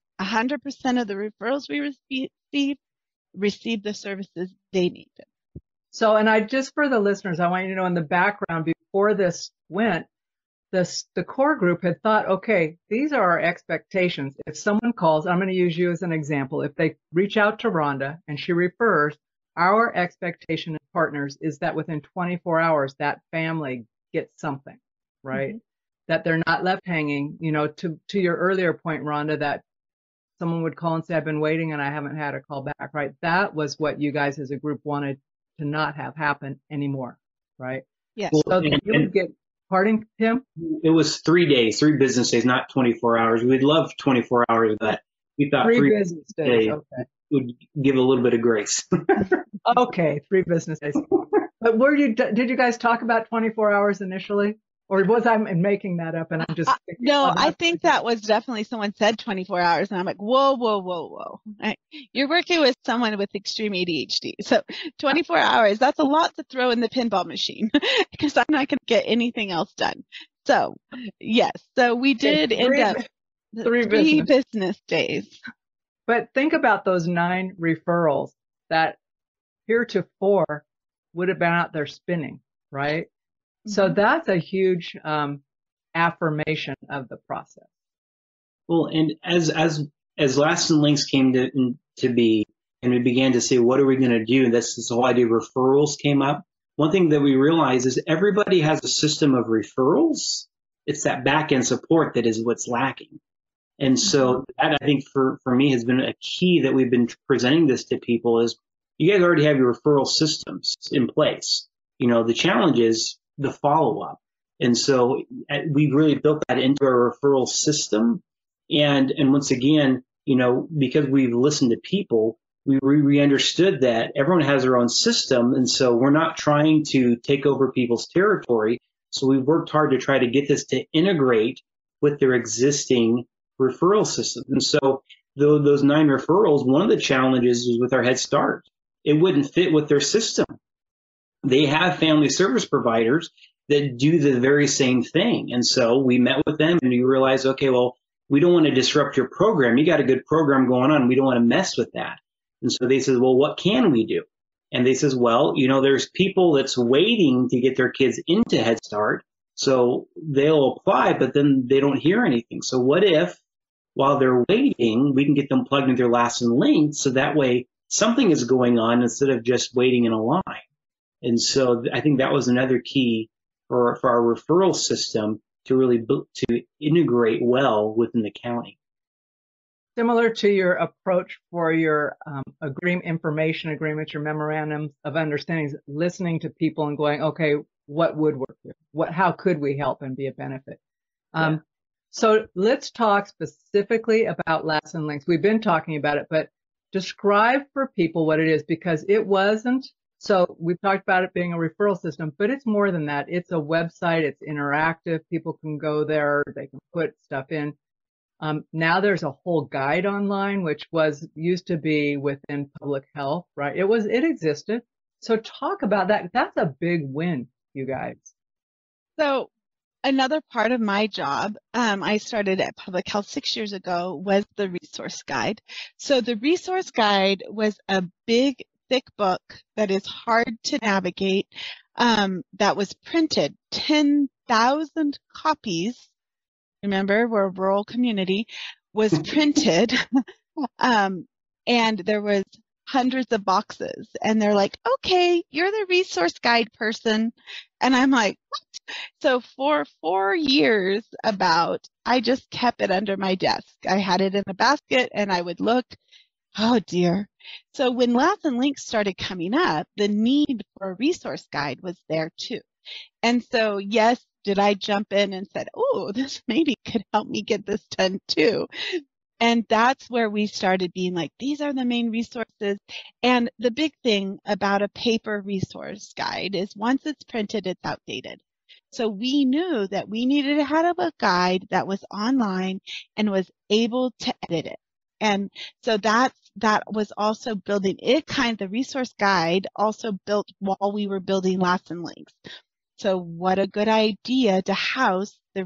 S3: of the referrals we received the services they needed.
S2: So, and just for the listeners, I want you to know in the background, before this went, the core group had thought, okay, these are our expectations. If someone calls, I'm going to use you as an example. If they reach out to Rhonda and she refers, our expectation as partners is that within 24 hours, that family gets something, right? Mm-hmm. That they're not left hanging, to your earlier point, Rhonda, that someone would call and say, I've been waiting and I haven't had a call back, right? That was what you guys as a group wanted to not have happen anymore, right?
S3: Yes.
S2: So you would get, pardon, Tim?
S4: It was 3 days, 3 business days, not 24 hours. We'd love 24 hours of that. We thought 3
S2: business days
S4: would give a little bit of grace.
S2: Okay, 3 business days. But did you guys talk about 24 hours initially? Or was I making that up and I'm just thinking,
S3: no, I think that was definitely, someone said 24 hours and I'm like, whoa. You're working with someone with extreme ADHD. So 24 hours, that's a lot to throw in the pinball machine because I'm not going to get anything else done. So yes, so we did end up 3 business days.
S2: But think about those 9 referrals that heretofore would have been out there spinning, right? So that's a huge affirmation of the process.
S4: Well, and as Lassen Links came to be, and we began to say, what are we going to do? This whole idea of referrals came up. One thing that we realized is everybody has a system of referrals. It's that back end support that is what's lacking. And so that, I think, for me has been a key that we've been presenting this to people is you guys already have your referral systems in place. The challenge is the follow-up. And so we've really built that into our referral system. And once again, because we've listened to people, we understood that everyone has their own system. And so we're not trying to take over people's territory. So we've worked hard to try to get this to integrate with their existing referral system. And so those 9 referrals, one of the challenges was with our Head Start. It wouldn't fit with their system. They have family service providers that do the very same thing. And so we met with them and we realized, okay, well, we don't want to disrupt your program. You got a good program going on. We don't want to mess with that. And so they said, well, what can we do? And they says, well, there's people that's waiting to get their kids into Head Start. So they'll apply, but then they don't hear anything. So what if while they're waiting, we can get them plugged into their Lassen Links so that way something is going on instead of just waiting in a line. And so I think that was another key for our referral system to really to integrate well within the county.
S2: Similar to your approach for your information agreements, your memorandums of understandings, listening to people and going, okay, what would work here? How could we help and be a benefit? So let's talk specifically about Lassen Links. We've been talking about it, but describe for people what it is, because it wasn't. So we've talked about it being a referral system, but it's more than that. It's a website. It's interactive. People can go there. They can put stuff in. Now there's a whole guide online, which used to be within Public Health, right? It existed. So talk about that. That's a big win, you guys.
S3: So another part of my job, I started at Public Health 6 years ago, was the resource guide. So the resource guide was a big, thick book that is hard to navigate, that was printed, 10,000 copies. Remember, we're a rural community, was printed, and there was hundreds of boxes, and they're like, okay, you're the resource guide person. And I'm like, what? So for 4 years I just kept it under my desk. I had it in a basket and I would look, oh dear. So when Lassen Links started coming up, the need for a resource guide was there too. And so, yes, did I jump in and said, oh, this maybe could help me get this done too. And that's where we started being like, these are the main resources. And the big thing about a paper resource guide is once it's printed, it's outdated. So we knew that we needed to have a guide that was online and was able to edit it. And so that was also building it. The resource guide also built while we were building Lassen Links. So what a good idea to house the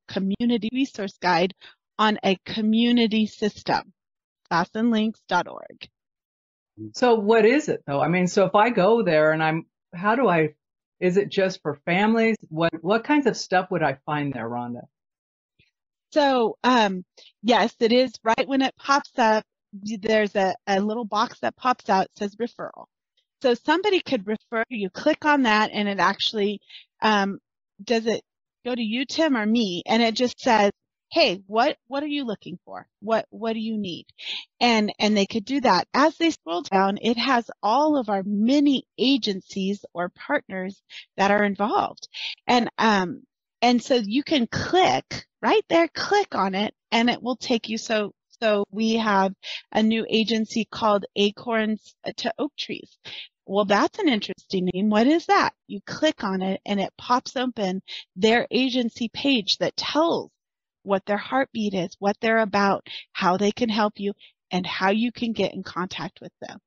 S3: community resource guide on a community system, lassenlinks.org.
S2: So what is it though? I mean, so if I go there and is it just for families? What kinds of stuff would I find there, Rhonda?
S3: So, yes, it is. Right when it pops up, there's a little box that pops out, says referral. So somebody could refer you, click on that, and it actually, does it go to you, Tim, or me? And it just says, hey, what are you looking for? What do you need? And they could do that. As they scroll down, it has all of our many agencies or partners that are involved. And so you can click right there, click on it, and it will take you. So we have a new agency called Acorns to Oak Trees. Well, that's an interesting name. What is that? You click on it and it pops open their agency page that tells what their heartbeat is, what they're about, how they can help you, and how you can get in contact with them.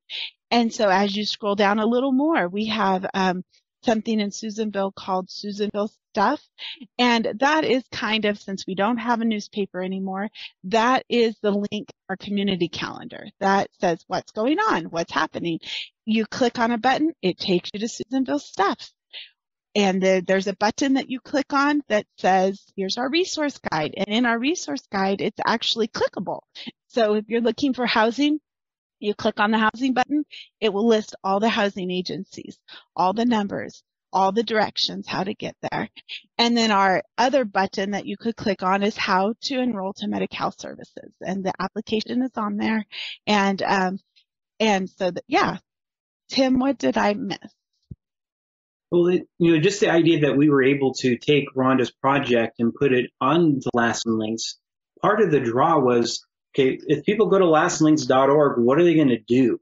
S3: And so as you scroll down a little more, we have something in Susanville called Susanville Stuff. And that is since we don't have a newspaper anymore, that is the link, our community calendar that says what's going on, what's happening. You click on a button, it takes you to Susanville Stuff. And there's a button that you click on that says, here's our resource guide. And in our resource guide, it's actually clickable. So if you're looking for housing, you click on the housing button, it will list all the housing agencies, all the numbers, all the directions, how to get there. And then our other button that you could click on is how to enroll to Medi-Cal services. And the application is on there. And so Tim, what did I miss?
S4: Well, just the idea that we were able to take Rhonda's project and put it on the Lassen Links. Part of the draw was, okay, if people go to lassenlinks.org, what are they going to do?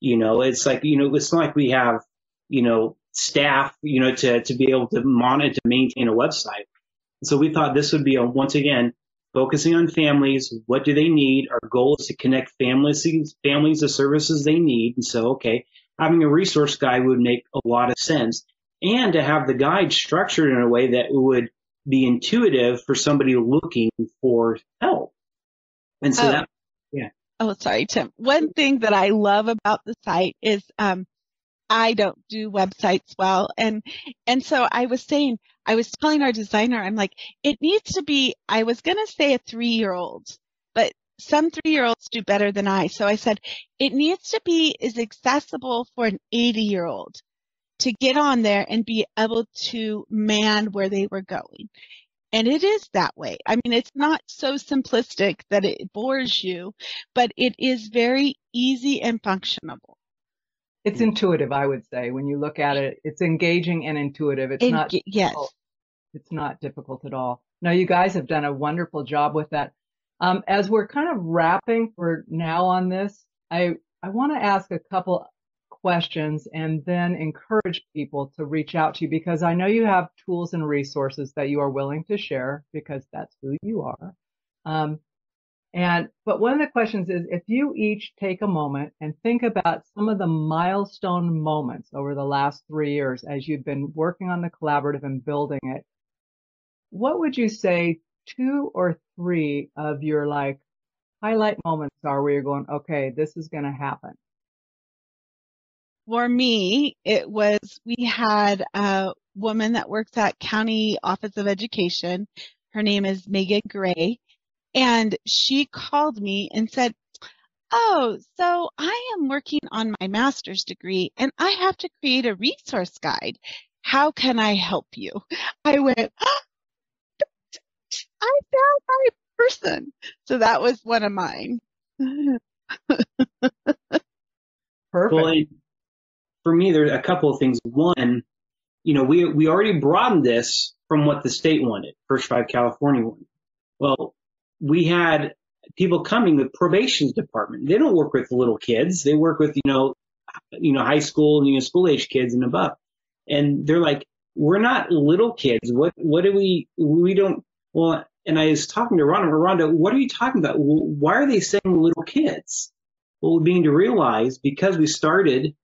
S4: It's like, it's not like we have, staff, to be able to monitor, to maintain a website. So we thought this would be once again, focusing on families. What do they need? Our goal is to connect families to services they need. And so, okay, having a resource guide would make a lot of sense. And to have the guide structured in a way that would be intuitive for somebody looking for help. And so
S3: Oh, sorry, Tim. One thing that I love about the site is I don't do websites well. And so I was telling our designer, I'm like, it needs to be, I was going to say a 3-year-old, but some 3-year-olds do better than I. So I said, it needs to be as accessible for an 80-year-old to get on there and be able to man where they were going. And it is that way. I mean, it's not so simplistic that it bores you, but it is very easy and functionable.
S2: It's intuitive, I would say. When you look at it, it's engaging and intuitive. It's not difficult.
S3: Yes.
S2: It's not difficult at all. No, you guys have done a wonderful job with that. As we're kind of wrapping for now on this, I want to ask a couple questions and then encourage people to reach out to you, because I know you have tools and resources that you are willing to share because that's who you are. But one of the questions is, if you each take a moment and think about some of the milestone moments over the last 3 years as you've been working on the collaborative and building it, what would you say 2 or 3 of your highlight moments are where you're going, okay, this is going to happen?
S3: For me, we had a woman that works at County Office of Education. Her name is Megan Gray. And she called me and said, oh, so I am working on my master's degree and I have to create a resource guide. How can I help you? I went, I found my person. So that was one of mine.
S2: Perfect.
S4: Well, for me, there's a couple of things. One, we already broadened this from what the state wanted, First 5 California wanted. Well, we had people coming, the probation department. They don't work with little kids. They work with, high school and school age kids and above. And they're like, we're not little kids. What do we don't, well, and I was talking to Ronda, what are you talking about? Why are they saying little kids? Well, we began to realize, because we started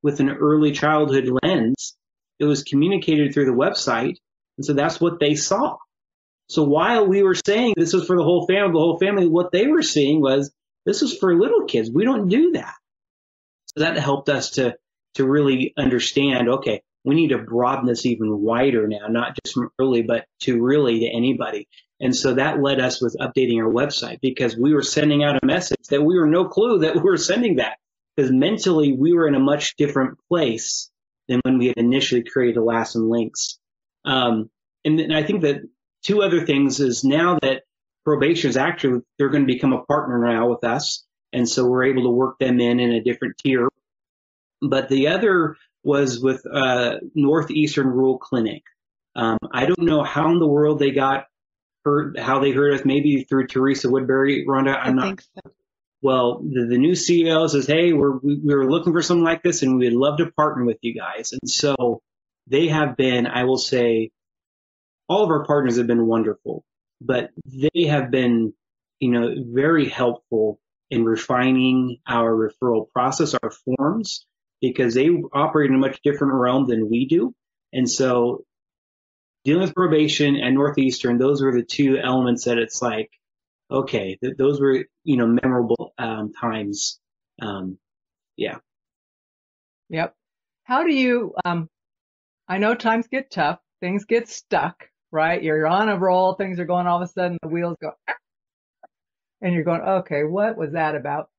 S4: with an early childhood lens, it was communicated through the website. And so that's what they saw. So while we were saying this was for the whole family, what they were seeing was, this is for little kids. We don't do that. So that helped us to really understand, okay, we need to broaden this even wider now, not just from early, but to really to anybody. And so that led us with updating our website, because we were sending out a message that we were no clue that we were sending that, because mentally we were in a much different place than when we had initially created Lassen Links. And then I think that 2 other things is, now that probation is actually, they're going to become a partner now with us. And so we're able to work them in a different tier. But the other was with Northeastern Rural Clinic. I don't know how in the world they got heard, how they heard us, maybe through Teresa Woodbury. Rhonda,
S3: I think so.
S4: Well, the new CEO says, hey, we're looking for something like this, and we'd love to partner with you guys. And so they have been, I will say, all of our partners have been wonderful, but they have been, very helpful in refining our referral process, our forms, because they operate in a much different realm than we do. And so dealing with probation and Northeastern, those were the 2 elements that it's like, okay, those were, memorable times. Yeah.
S2: Yep. How do you, I know times get tough, things get stuck, right? You're on a roll, things are going, all of a sudden the wheels go, and you're going, okay, what was that about?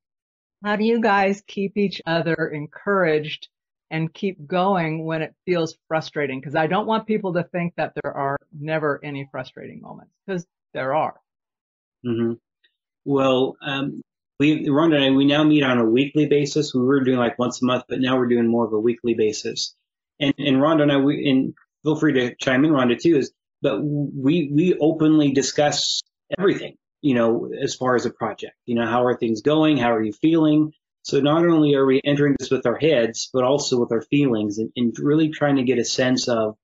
S2: How do you guys keep each other encouraged and keep going when it feels frustrating? Because I don't want people to think that there are never any frustrating moments, because there are.
S4: Mm-hmm. Well, Ronda and I, we now meet on a weekly basis. We were doing like once a month, but now we're doing more of a weekly basis. And Ronda and I, and feel free to chime in, Ronda, too, but we openly discuss everything, as far as a project. How are things going? How are you feeling? So not only are we entering this with our heads, but also with our feelings, and really trying to get a sense of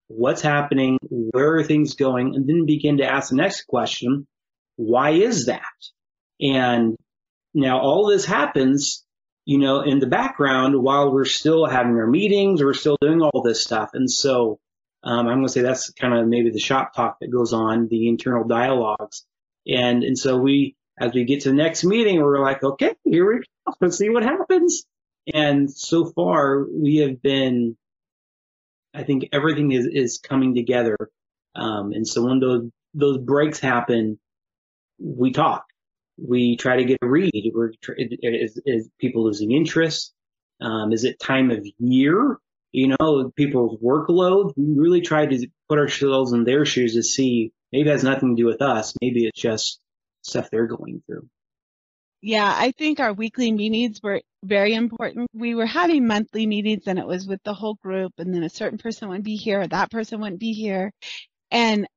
S4: what's happening, where are things going, and then begin to ask the next question, why is that? And now all this happens, in the background while we're still having our meetings, or we're still doing all this stuff. And so I'm going to say that's kind of maybe the shop talk that goes on, the internal dialogues. And so as we get to the next meeting, we're like, okay, here we go. Let's see what happens. And so far, we have been, I think everything is coming together. And so when those breaks happen, we talk. We try to get a read. Is people losing interest? Is it time of year? People's workload. We really try to put ourselves in their shoes to see maybe it has nothing to do with us. Maybe it's just stuff they're going through.
S3: Yeah, I think our weekly meetings were very important. We were having monthly meetings and it was with the whole group, and then a certain person wouldn't be here, or that person wouldn't be here. And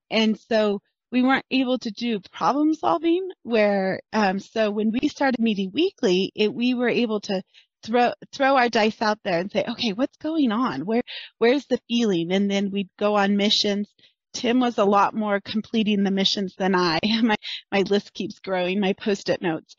S3: so we weren't able to do problem solving so when we started meeting weekly, we were able to throw our dice out there and say, okay, what's going on? Where's the feeling? And then we'd go on missions. Tim was a lot more completing the missions than I. My list keeps growing, my Post-it notes.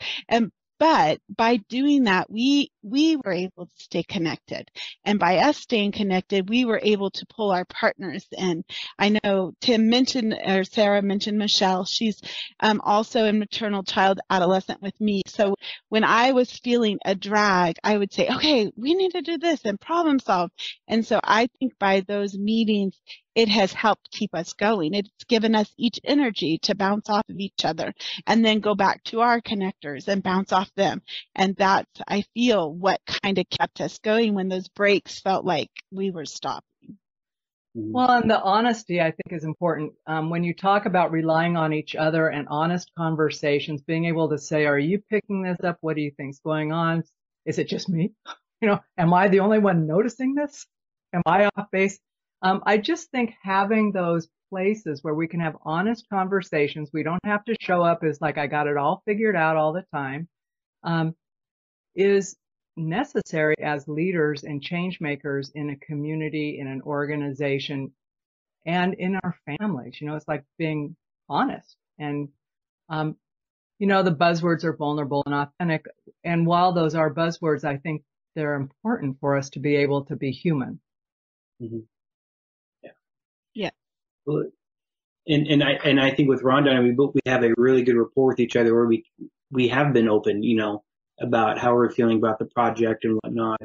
S3: But by doing that, we were able to stay connected. And by us staying connected, we were able to pull our partners in. I know Sarah mentioned Michelle. She's also in maternal child adolescent with me. So when I was feeling a drag, I would say, okay, we need to do this and problem solve. And so I think by those meetings, it has helped keep us going. It's given us each energy to bounce off of each other and then go back to our connectors and bounce off them. And that's, I feel, what kind of kept us going when those breaks felt like we were stopping.
S2: Well, and the honesty, I think, is important. When you talk about relying on each other and honest conversations, being able to say, are you picking this up? What do you think's going on? Is it just me? Am I the only one noticing this? Am I off base? I just think having those places where we can have honest conversations, we don't have to show up as like I got it all figured out all the time, is necessary as leaders and change makers in a community, in an organization, and in our families. It's like being honest. And, the buzzwords are vulnerable and authentic. And while those are buzzwords, I think they're important for us to be able to be human.
S4: Mm-hmm.
S3: Yeah.
S4: Well, and I think with Ronda and we have a really good rapport with each other where we have been open, about how we're feeling about the project and whatnot,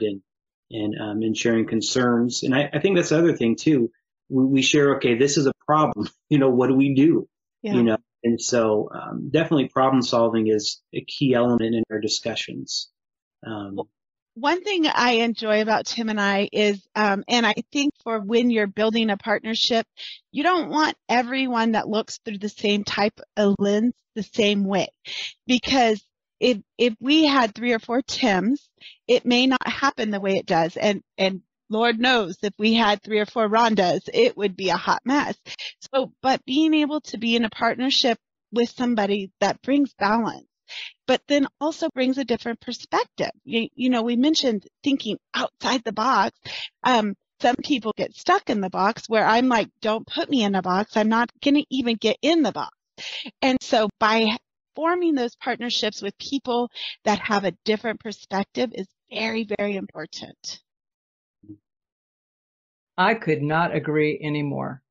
S4: and sharing concerns. And I think that's the other thing too. We share, okay, this is a problem. What do we do?
S3: Yeah.
S4: And so definitely problem solving is a key element in our discussions.
S3: One thing I enjoy about Tim and I is, and I think for when you're building a partnership, you don't want everyone that looks through the same type of lens the same way. Because if we had 3 or 4 Tims, it may not happen the way it does. And Lord knows if we had 3 or 4 Rondas, it would be a hot mess. But being able to be in a partnership with somebody that brings balance, but then also brings a different perspective. We mentioned thinking outside the box. Some people get stuck in the box where I'm like, don't put me in a box. I'm not going to even get in the box. And so by forming those partnerships with people that have a different perspective is very, very important.
S2: I could not agree anymore.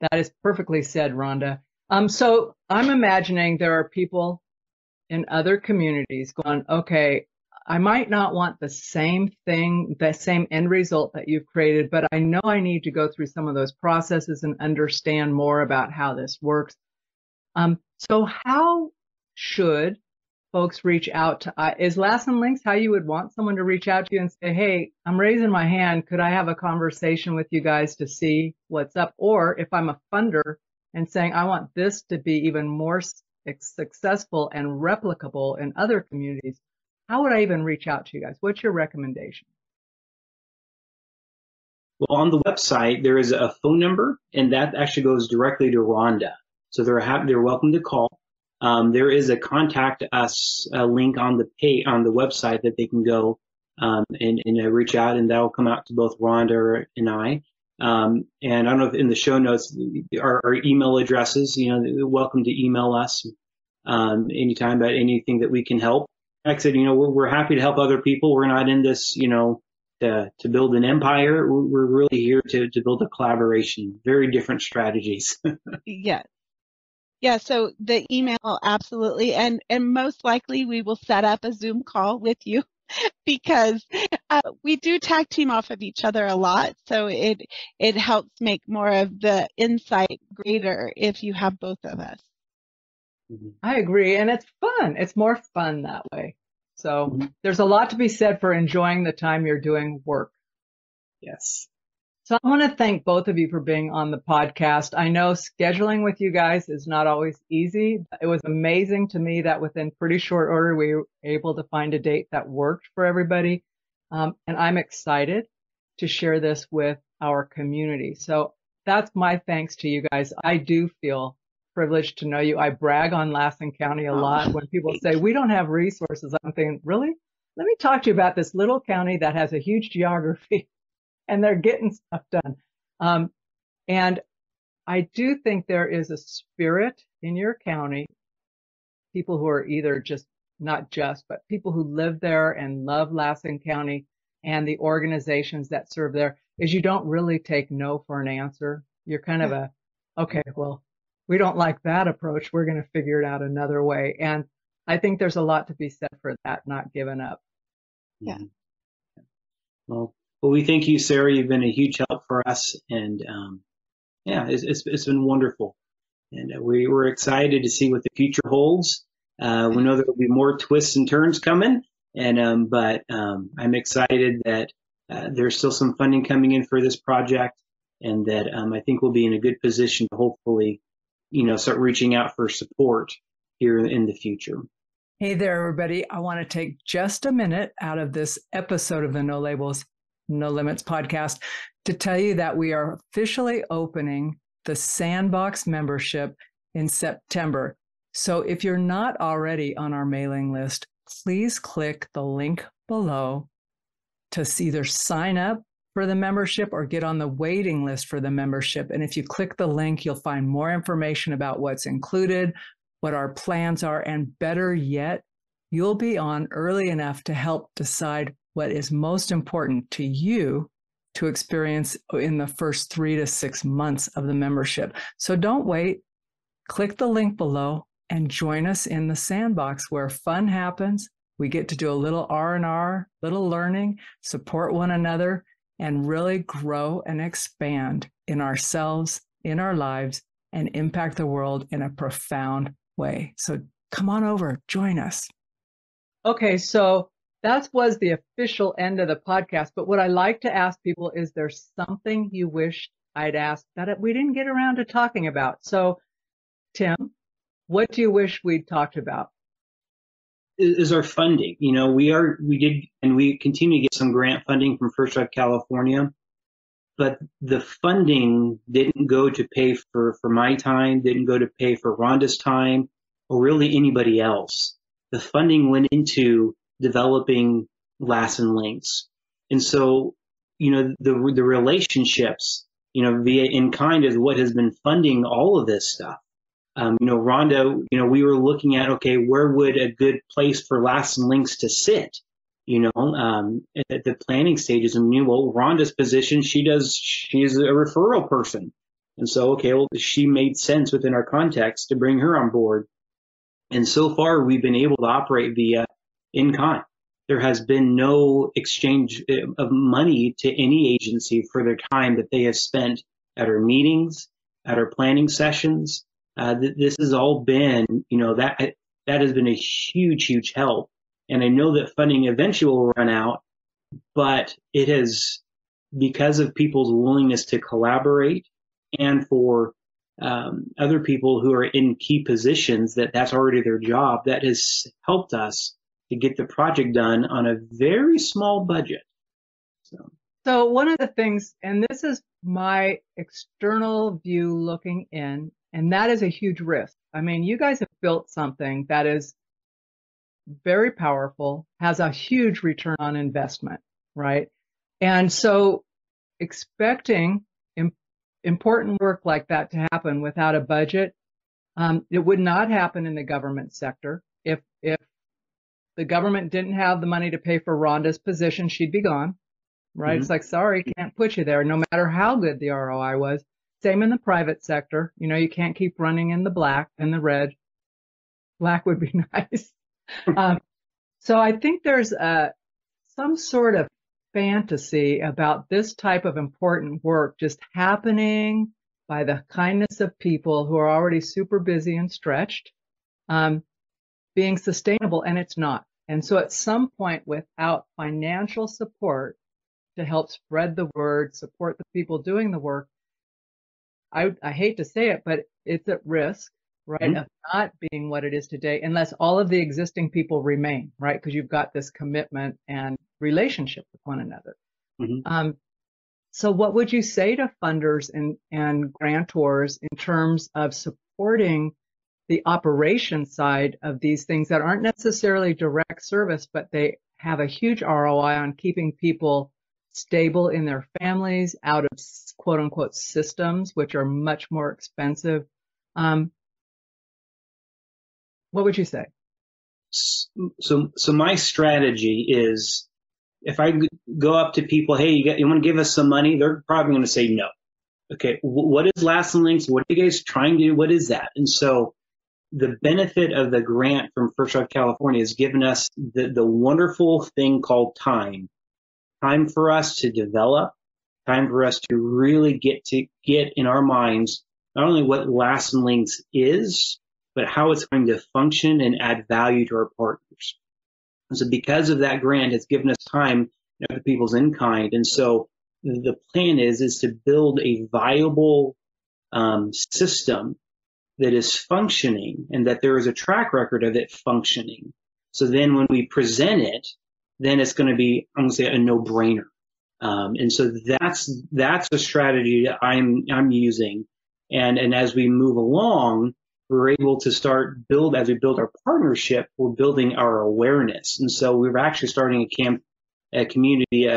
S2: That is perfectly said, Rhonda. So I'm imagining there are people in other communities going, okay, I might not want the same thing, the same end result that you've created, but I know I need to go through some of those processes and understand more about how this works. So how should folks reach out to, is Lassen Links how you would want someone to reach out to you and say, hey, I'm raising my hand. Could I have a conversation with you guys to see what's up? Or if I'm a funder and saying, I want this to be even more successful and replicable in other communities, how would I even reach out to you guys? What's your recommendation?
S4: Well, on the website, there is a phone number, and that actually goes directly to Ronda. So they're welcome to call. There is a contact us link on the website that they can go and reach out, and that will come out to both Ronda and I. And I don't know if in the show notes our email addresses. Welcome to email us anytime about anything that we can help. Like I said, we're happy to help other people. We're not in this, to build an empire. We're really here to build a collaboration. Very different strategies.
S3: Yeah. Yeah, so the email, absolutely. And most likely we will set up a Zoom call with you because we do tag team off of each other a lot. So it helps make more of the insight greater if you have both of us.
S2: I agree. And it's fun. It's more fun that way. So there's a lot to be said for enjoying the time you're doing work.
S4: Yes.
S2: So I want to thank both of you for being on the podcast. I know scheduling with you guys is not always easy. It was amazing to me that within pretty short order, we were able to find a date that worked for everybody. And I'm excited to share this with our community. So that's my thanks to you guys. I do feel privileged to know you. I brag on Lassen County a lot. When people say we don't have resources, I'm thinking, really? Let me talk to you about this little county that has a huge geography. And they're getting stuff done. And I do think there is a spirit in your county, people who are either but people who live there and love Lassen County and the organizations that serve there, is you don't really take no for an answer. You're kind of okay, well, we don't like that approach. We're going to figure it out another way. And I think there's a lot to be said for that, not giving up.
S3: Yeah.
S4: Well, we thank you, Sarah. You've been a huge help for us, and it's been wonderful. And we're excited to see what the future holds. We know there will be more twists and turns coming, and but I'm excited that there's still some funding coming in for this project, and that I think we'll be in a good position to hopefully, start reaching out for support here in the future.
S2: Hey there, everybody. I want to take just a minute out of this episode of the No Labels, No Limits podcast to tell you that we are officially opening the Sandbox membership in September. So if you're not already on our mailing list, please click the link below to either sign up for the membership or get on the waiting list for the membership. And if you click the link, you'll find more information about what's included, what our plans are, and better yet, you'll be on early enough to help decide what is most important to you to experience in the first 3 to 6 months of the membership. So don't wait. Click the link below and join us in the Sandbox where fun happens. We get to do a little R&R, little learning, support one another, and really grow and expand in ourselves, in our lives, and impact the world in a profound way. So come on over, join us. Okay, so that was the official end of the podcast. But what I like to ask people is there something you wish I'd asked that we didn't get around to talking about? So, Tim, what do you wish we'd talked about?
S4: Is our funding. We did, and we continue to get some grant funding from First Drive California, but the funding didn't go to pay for my time, didn't go to pay for Rhonda's time, or really anybody else. The funding went into developing Lassen Links. And so, the relationships, via in kind is what has been funding all of this stuff. Rhonda, we were looking at, okay, where would a good place for Lassen Links to sit, at the planning stages. And, Rhonda's position, she's a referral person. And so, okay, well, she made sense within our context to bring her on board. And so far, we've been able to operate via in kind. There has been no exchange of money to any agency for their time that they have spent at our meetings, at our planning sessions. This has all been, that has been a huge, huge help. And I know that funding eventually will run out, but it has, because of people's willingness to collaborate and for other people who are in key positions that's already their job, that has helped us to get the project done on a very small budget. So one of the things, and this is my external view looking in, and that is a huge risk. I mean, you guys have built something that is very powerful, has a huge return on investment, right? And so expecting important work like that to happen without a budget, it would not happen in the government sector. If the government didn't have the money to pay for Rhonda's position, she'd be gone, right? Mm-hmm. It's like, sorry, can't put you there, no matter how good the ROI was. Same in the private sector. You can't keep running in the black and the red. Black would be nice. So I think there's
S2: some sort of fantasy about this type of important work just happening by the kindness of people who are already super busy and stretched, being sustainable, and it's not. And so at some point, without financial support to help spread the word, support the people doing the work, I hate to say it, but it's at risk, right,
S4: Mm-hmm.
S2: of not being what it is today, unless all of the existing people remain, right, because you've got this commitment and relationship with one another.
S4: Mm-hmm.
S2: So what would you say to funders and grantors in terms of supporting the operation side of these things that aren't necessarily direct service, but they have a huge ROI on keeping people stable in their families, out of quote unquote systems, which are much more expensive? What would you say?
S4: So my strategy is, if I go up to people, hey, you want to give us some money? They're probably going to say no. Okay, what is Lassen Links? What are you guys trying to do? What is that? And so the benefit of the grant from First Shot California has given us the wonderful thing called time for us to develop, time for us to really get in our minds not only what Lassen Links is, but how it's going to function and add value to our partners. And so because of that grant, it's given us time, to people's in kind. And so the plan is to build a viable system that is functioning and that there is a track record of it functioning. So then when we present it, then it's going to be, I'm going to say, a no-brainer. And so that's a strategy that I'm using. And as we move along, we're able to as we build our partnership, we're building our awareness. And so we're actually starting a community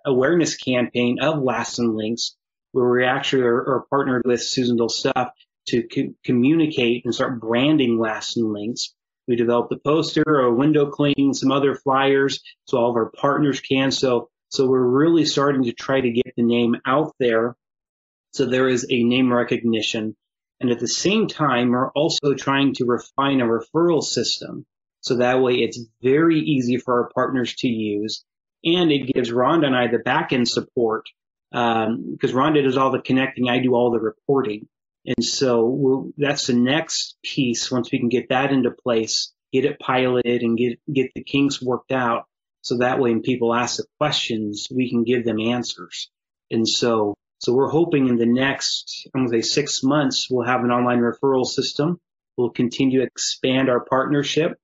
S4: awareness campaign of Lassen Links, where we actually are partnered with Susanville Stuff to communicate and start branding Lassen Links. We developed a poster, a window cleaning, some other flyers, so all of our partners can. So we're really starting to try to get the name out there, so there is a name recognition. And at the same time, we're also trying to refine a referral system, so that way it's very easy for our partners to use, and it gives Rhonda and I the back-end support, because Rhonda does all the connecting, I do all the reporting. And so that's the next piece. Once we can get that into place, get it piloted and get the kinks worked out, so that way when people ask the questions, we can give them answers. And so we're hoping in the next, I'm going to say 6 months, we'll have an online referral system. We'll continue to expand our partnership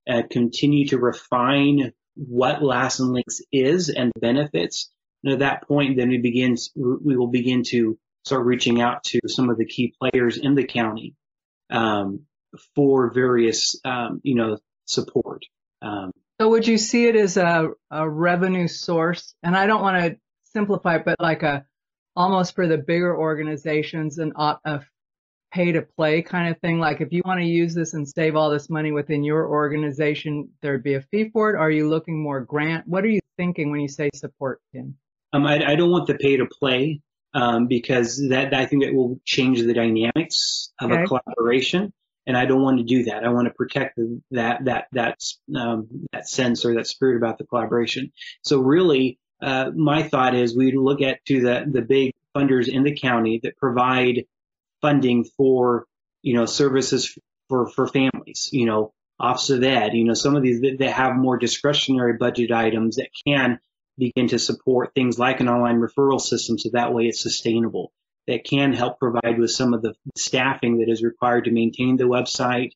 S4: and continue to refine what Lassen Links is and the benefits. And at that point, then we will begin to start reaching out to some of the key players in the county for various, support.
S2: So would you see it as a revenue source? And I don't want to simplify it, but like almost for the bigger organizations, a pay to play kind of thing. Like if you want to use this and save all this money within your organization, there'd be a fee for it. Are you looking more grant? What are you thinking when you say support, Tim?
S4: I don't want the pay to play, because I think that will change the dynamics of a collaboration. And I don't want to do that. I want to protect that sense or that spirit about the collaboration. So really, my thought is we look to the big funders in the county that provide funding for, services for families, Office of Ed, some of these that have more discretionary budget items that can begin to support things like an online referral system, so that way it's sustainable. That can help provide with some of the staffing that is required to maintain the website,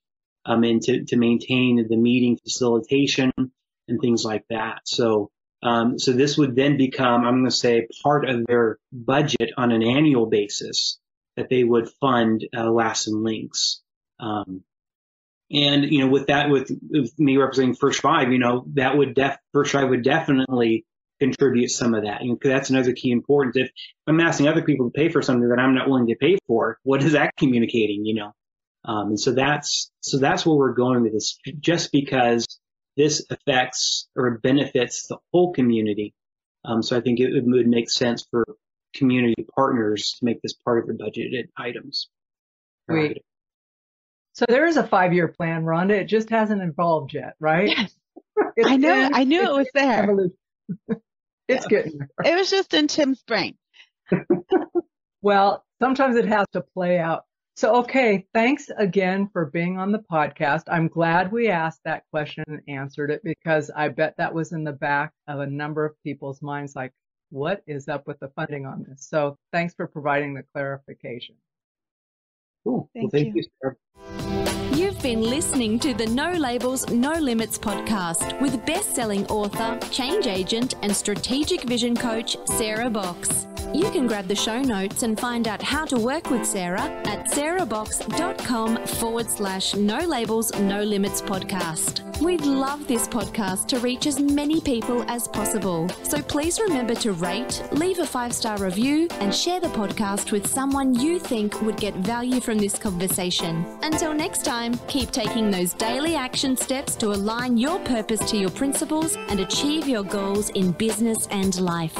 S4: and to maintain the meeting facilitation and things like that. So this would then become, I'm going to say, part of their budget on an annual basis that they would fund Lassen Links. And with me representing First Five, that would First Five would definitely contribute some of that. Because that's another key importance. If I'm asking other people to pay for something that I'm not willing to pay for, what is that communicating? And so that's where we're going with this. Just because this affects or benefits the whole community, so I think it would make sense for community partners to make this part of their budgeted items.
S2: Great. So there is a 5-year plan, Rhonda. It just hasn't evolved yet, right?
S3: Yes. I knew it was there.
S2: It's getting there.
S3: It was just in Tim's brain.
S2: Well, sometimes it has to play out. So, okay, thanks again for being on the podcast. I'm glad we asked that question and answered it, because I bet that was in the back of a number of people's minds, like, what is up with the funding on this? So thanks for providing the clarification.
S4: Cool. Thank you, Sarah.
S1: You've been listening to the No Labels, No Limits podcast with best-selling author, change agent, and strategic vision coach, Sarah Box. You can grab the show notes and find out how to work with Sarah at sarahbox.com/No Labels, No Limits podcast. We'd love this podcast to reach as many people as possible. So please remember to rate, leave a 5-star review, and share the podcast with someone you think would get value from this conversation. Until next time, keep taking those daily action steps to align your purpose to your principles and achieve your goals in business and life.